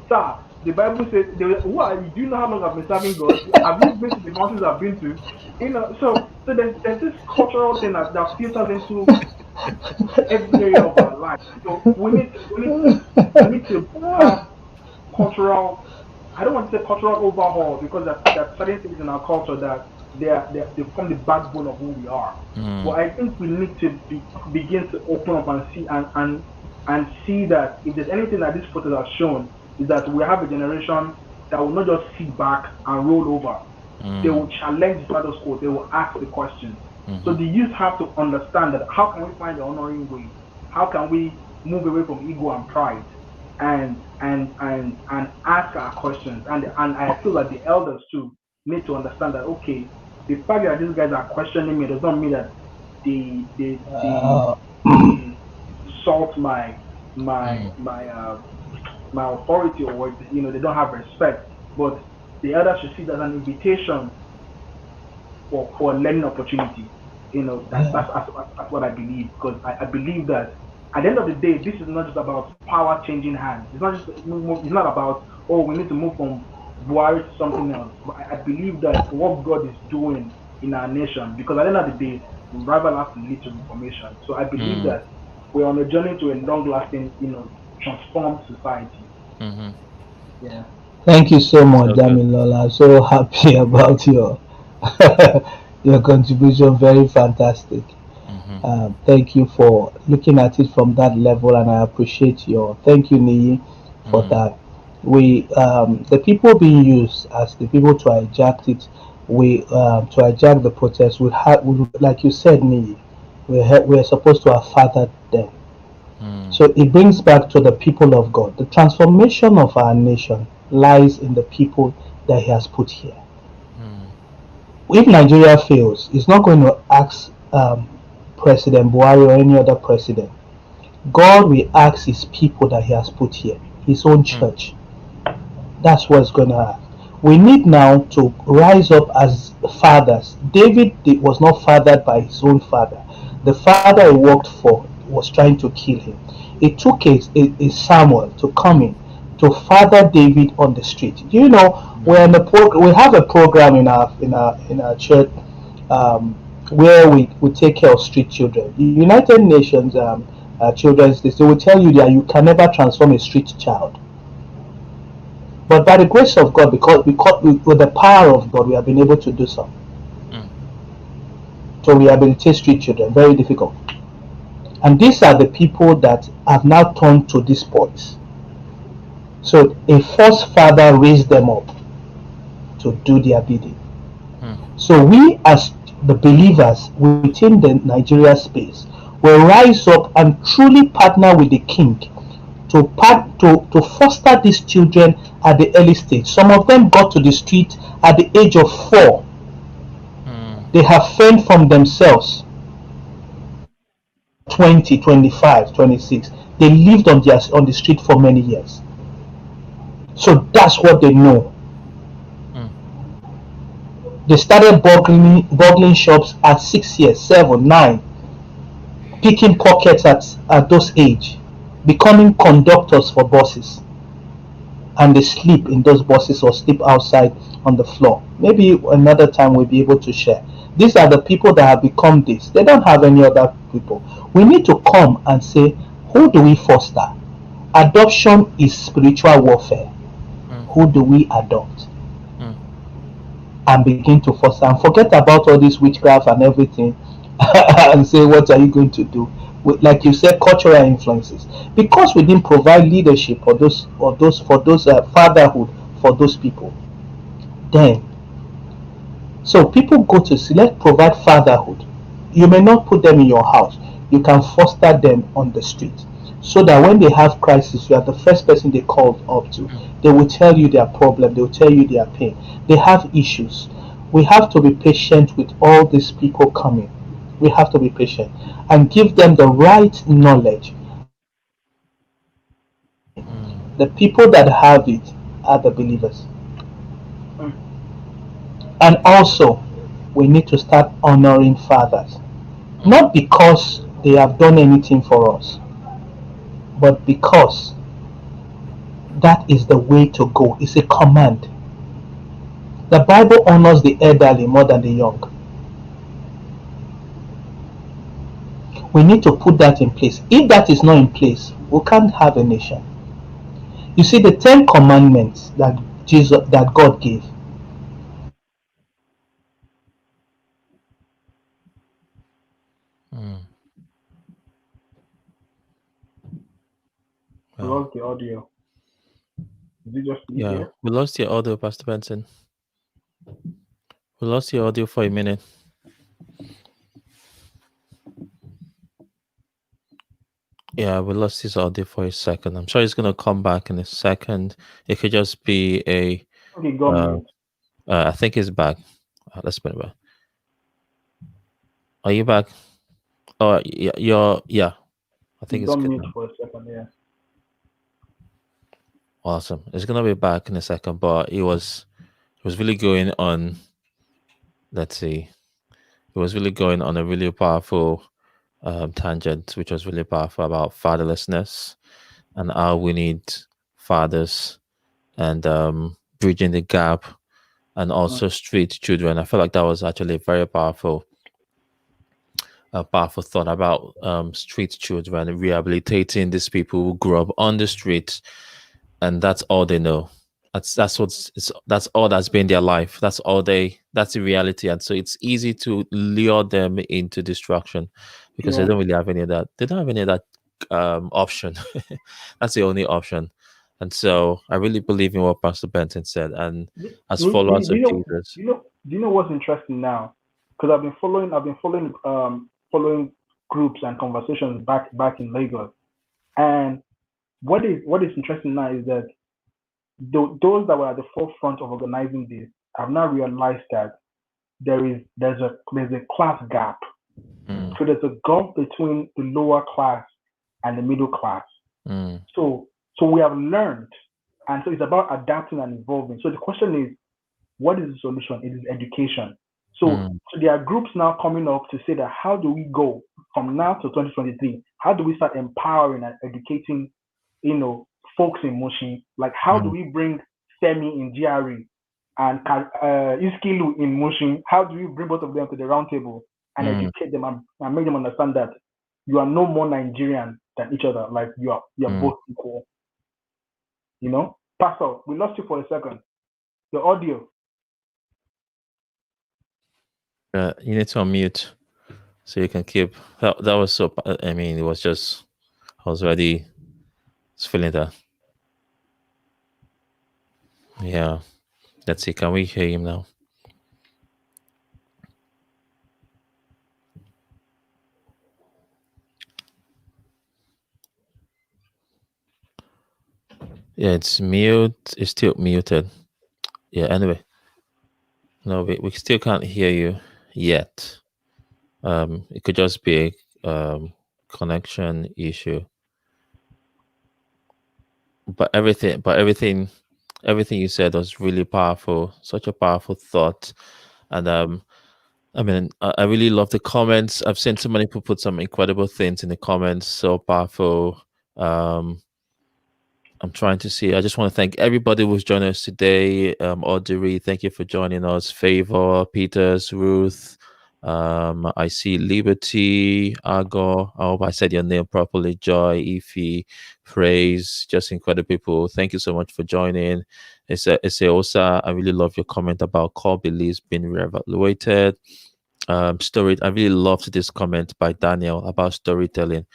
sir, the Bible says, who are you? Do you know how long I've been serving God? Have you been to the mountains I've been to? So there's this cultural thing that filters into every area of our life. So we need to have cultural. I don't want to say cultural overhaul because there's certain things in our culture that they form the backbone of who we are. But I think we need to begin to open up and see that if there's anything that this protest has shown is that we have a generation that will not just sit back and roll over. They will challenge the status quo. They will ask the questions. So the youth have to understand that how can we find the honoring way? How can we move away from ego and pride and ask our questions? And I feel that the elders too need to understand that okay, the fact that these guys are questioning me does not mean that they insult my authority, or they don't have respect. But the elders should see that as an invitation for learning opportunity. That's what I believe, because I believe that at the end of the day, this is not just about power changing hands. It's not about we need to move from Buhari to something else. But I believe that what God is doing in our nation, because at the end of the day, revival has to lead to reformation. So I believe that we're on a journey to a long-lasting, transformed society. Yeah. Thank you so much, Damilola. I'm so happy about your your contribution. Very fantastic. Thank you for looking at it from that level, and I appreciate your. Thank you, Niyi, for that. We, the people being used as the people to hijack it, to hijack the protest. Like you said, Niyi, we're supposed to have fathered them. So it brings back to the people of God. The transformation of our nation lies in the people that He has put here. If Nigeria fails, it's not going to ask President Buhari or any other president. God will ask His people that He has put here, His own church. That's what's going to happen. We need now to rise up as fathers. David was not fathered by his own father. The father he worked for was trying to kill him. It took a Samuel to come in to father David on the street. We have a program in our church where we take care of street children. The United Nations Children's Day, they will tell you that you can never transform a street child. But by the grace of God, because with the power of God, we have been able to do so. To rehabilitate street children, very difficult. And these are the people that have now turned to these boys. So a first father raised them up to do their bidding. So we as the believers within the Nigeria space will rise up and truly partner with the king to foster these children at the early stage. Some of them got to the street at the age of 4. They have fend from themselves. 20, 25, 26. They lived on the street for many years. So that's what they know. They started burgling shops at 6 years, 7, 9, picking pockets at those age, becoming conductors for buses. And they sleep in those buses or sleep outside on the floor. Maybe another time we'll be able to share. These are the people that have become this. They don't have any other people. We need to come and say, who do we foster? Adoption is spiritual warfare. Who do we adopt? And begin to foster and forget about all this witchcraft and everything and say, what are you going to do? Like you said, cultural influences. Because we didn't provide leadership for those fatherhood for those people. Then, so people go to see, let's provide fatherhood. You may not put them in your house. You can foster them on the street so that when they have crisis, you are the first person they call up to. They will tell you their problem. They will tell you their pain. They have issues. We have to be patient with all these people coming. We have to be patient and give them the right knowledge. The people that have it are the believers. And also, we need to start honoring fathers. Not because they have done anything for us, but because that is the way to go. It's a command. The Bible honors the elderly more than the young. We need to put that in place. If that is not in place, we can't have a nation. You see, the 10 commandments that God gave. We lost the audio. Is it just me here? We lost your audio, Pastor Benson. We lost your audio for a minute. Yeah, we lost his audio for a second. I'm sure he's gonna come back in a second. It could just be a. Okay, go I think he's back. Let's put it back. Are you back? Oh, yeah. I think it's good now. For a second, yeah. Awesome. It's gonna be back in a second, but it was really going on. Let's see. It was really going on a really powerful tangent, which was really powerful about fatherlessness and how we need fathers and bridging the gap, and also street children. I feel like that was actually a very powerful thought about street children, rehabilitating these people who grew up on the streets, and that's all they know. That's all that's been their life. That's the reality. And so it's easy to lure them into destruction because they don't really have any of that. They don't have any of that option. That's the only option. And so I really believe in what Pastor Benson said. And as followers of Jesus, do you know what's interesting now? Because I've been following groups and conversations back in Lagos, and what is interesting now is that those that were at the forefront of organizing this have now realized that there's a class gap. So there's a gulf between the lower class and the middle class. So we have learned, and so it's about adapting and evolving. So the question is, what is the solution? It is education. So there are groups now coming up to say that how do we go from now to 2023? How do we start empowering and educating, folks in Mushin? Like, how do we bring Femi in GRE and Iskilu in Mushin? How do we bring both of them to the round table and educate them and make them understand that you are no more Nigerian than each other? Like, you are both equal. Pastor, we lost you for a second. The audio. You need to unmute so you can keep. That was so. I mean, it was just. I was already feeling that. Yeah. Let's see. Can we hear him now? Yeah, it's mute. It's still muted. Yeah. Anyway. No, we still can't hear you yet. It could just be a connection issue. But everything you said was really powerful. Such a powerful thought. And I mean, I really love the comments. I've seen so many people put some incredible things in the comments. So powerful. I'm trying to see. I just want to thank everybody who's joining us today. Audrey, thank you for joining us. Favor, Peters, Ruth. I see Liberty, Argo. I hope I said your name properly. Joy, Ify, Praise, just incredible people. Thank you so much for joining. It's Osa. I really love your comment about core beliefs being reevaluated. Story. I really loved this comment by Daniel about storytelling.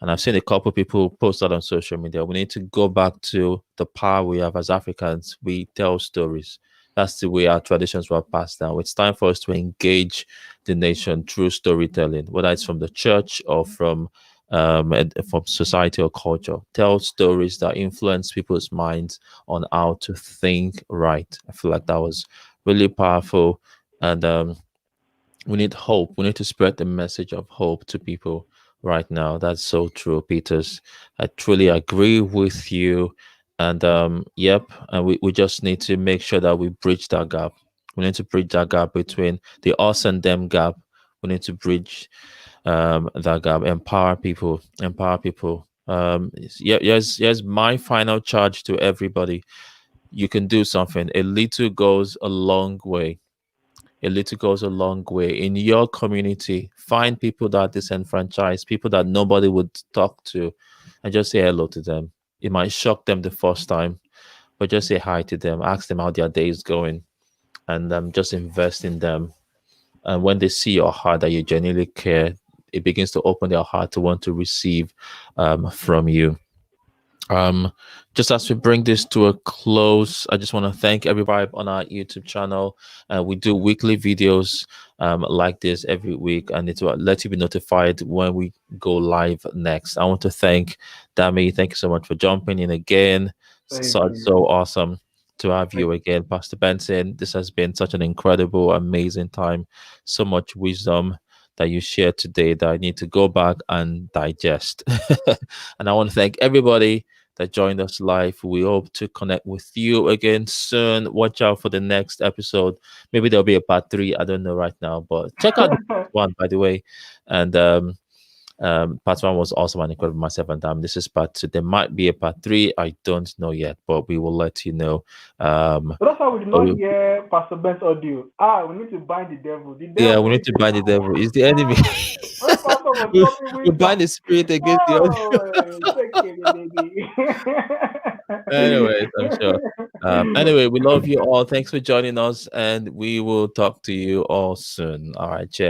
And I've seen a couple people post that on social media. We need to go back to the power we have as Africans. We tell stories. That's the way our traditions were passed down. It's time for us to engage the nation through storytelling, whether it's from the church or from society or culture. Tell stories that influence people's minds on how to think right. I feel like that was really powerful, and we need hope. We need to spread the message of hope to people right now. That's so true, Peters. I truly agree with you. And yep, and we just need to make sure that we bridge that gap. We need to bridge that gap between the us and them gap. We need to bridge that gap. Empower people. Empower people. Yeah, yes. My final charge to everybody: you can do something. A little goes a long way. A little goes a long way. In your community, find people that are disenfranchised, people that nobody would talk to, and just say hello to them. It might shock them the first time, but just say hi to them, ask them how their day is going, and just invest in them. And when they see your heart, that you genuinely care, it begins to open their heart to want to receive from you. Just as we bring this to a close, I just want to thank everybody on our YouTube channel. We do weekly videos like this every week, and it will let you be notified when we go live next. I want to thank Dami. Thank you so much for jumping in again. So awesome to have you again, Pastor Benson. This has been such an incredible, amazing time. So much wisdom that you shared today that I need to go back and digest. And I want to thank everybody that joined us live. We hope to connect with you again soon. Watch out for the next episode. Maybe there'll be a part 3. I don't know right now, but check out the part 1, by the way. And part 1 was awesome and incredible. Myself and Dam. This is part 2. There might be a part 3. I don't know yet, but we will let you know. So that's how we did not hear Pastor Ben's audio. We need to bind the devil. Yeah, we need to bind the devil. He's the enemy. we bind the spirit against the other. Anyways, I'm sure. Anyway, we love you all. Thanks for joining us, and we will talk to you all soon. All right, cheers.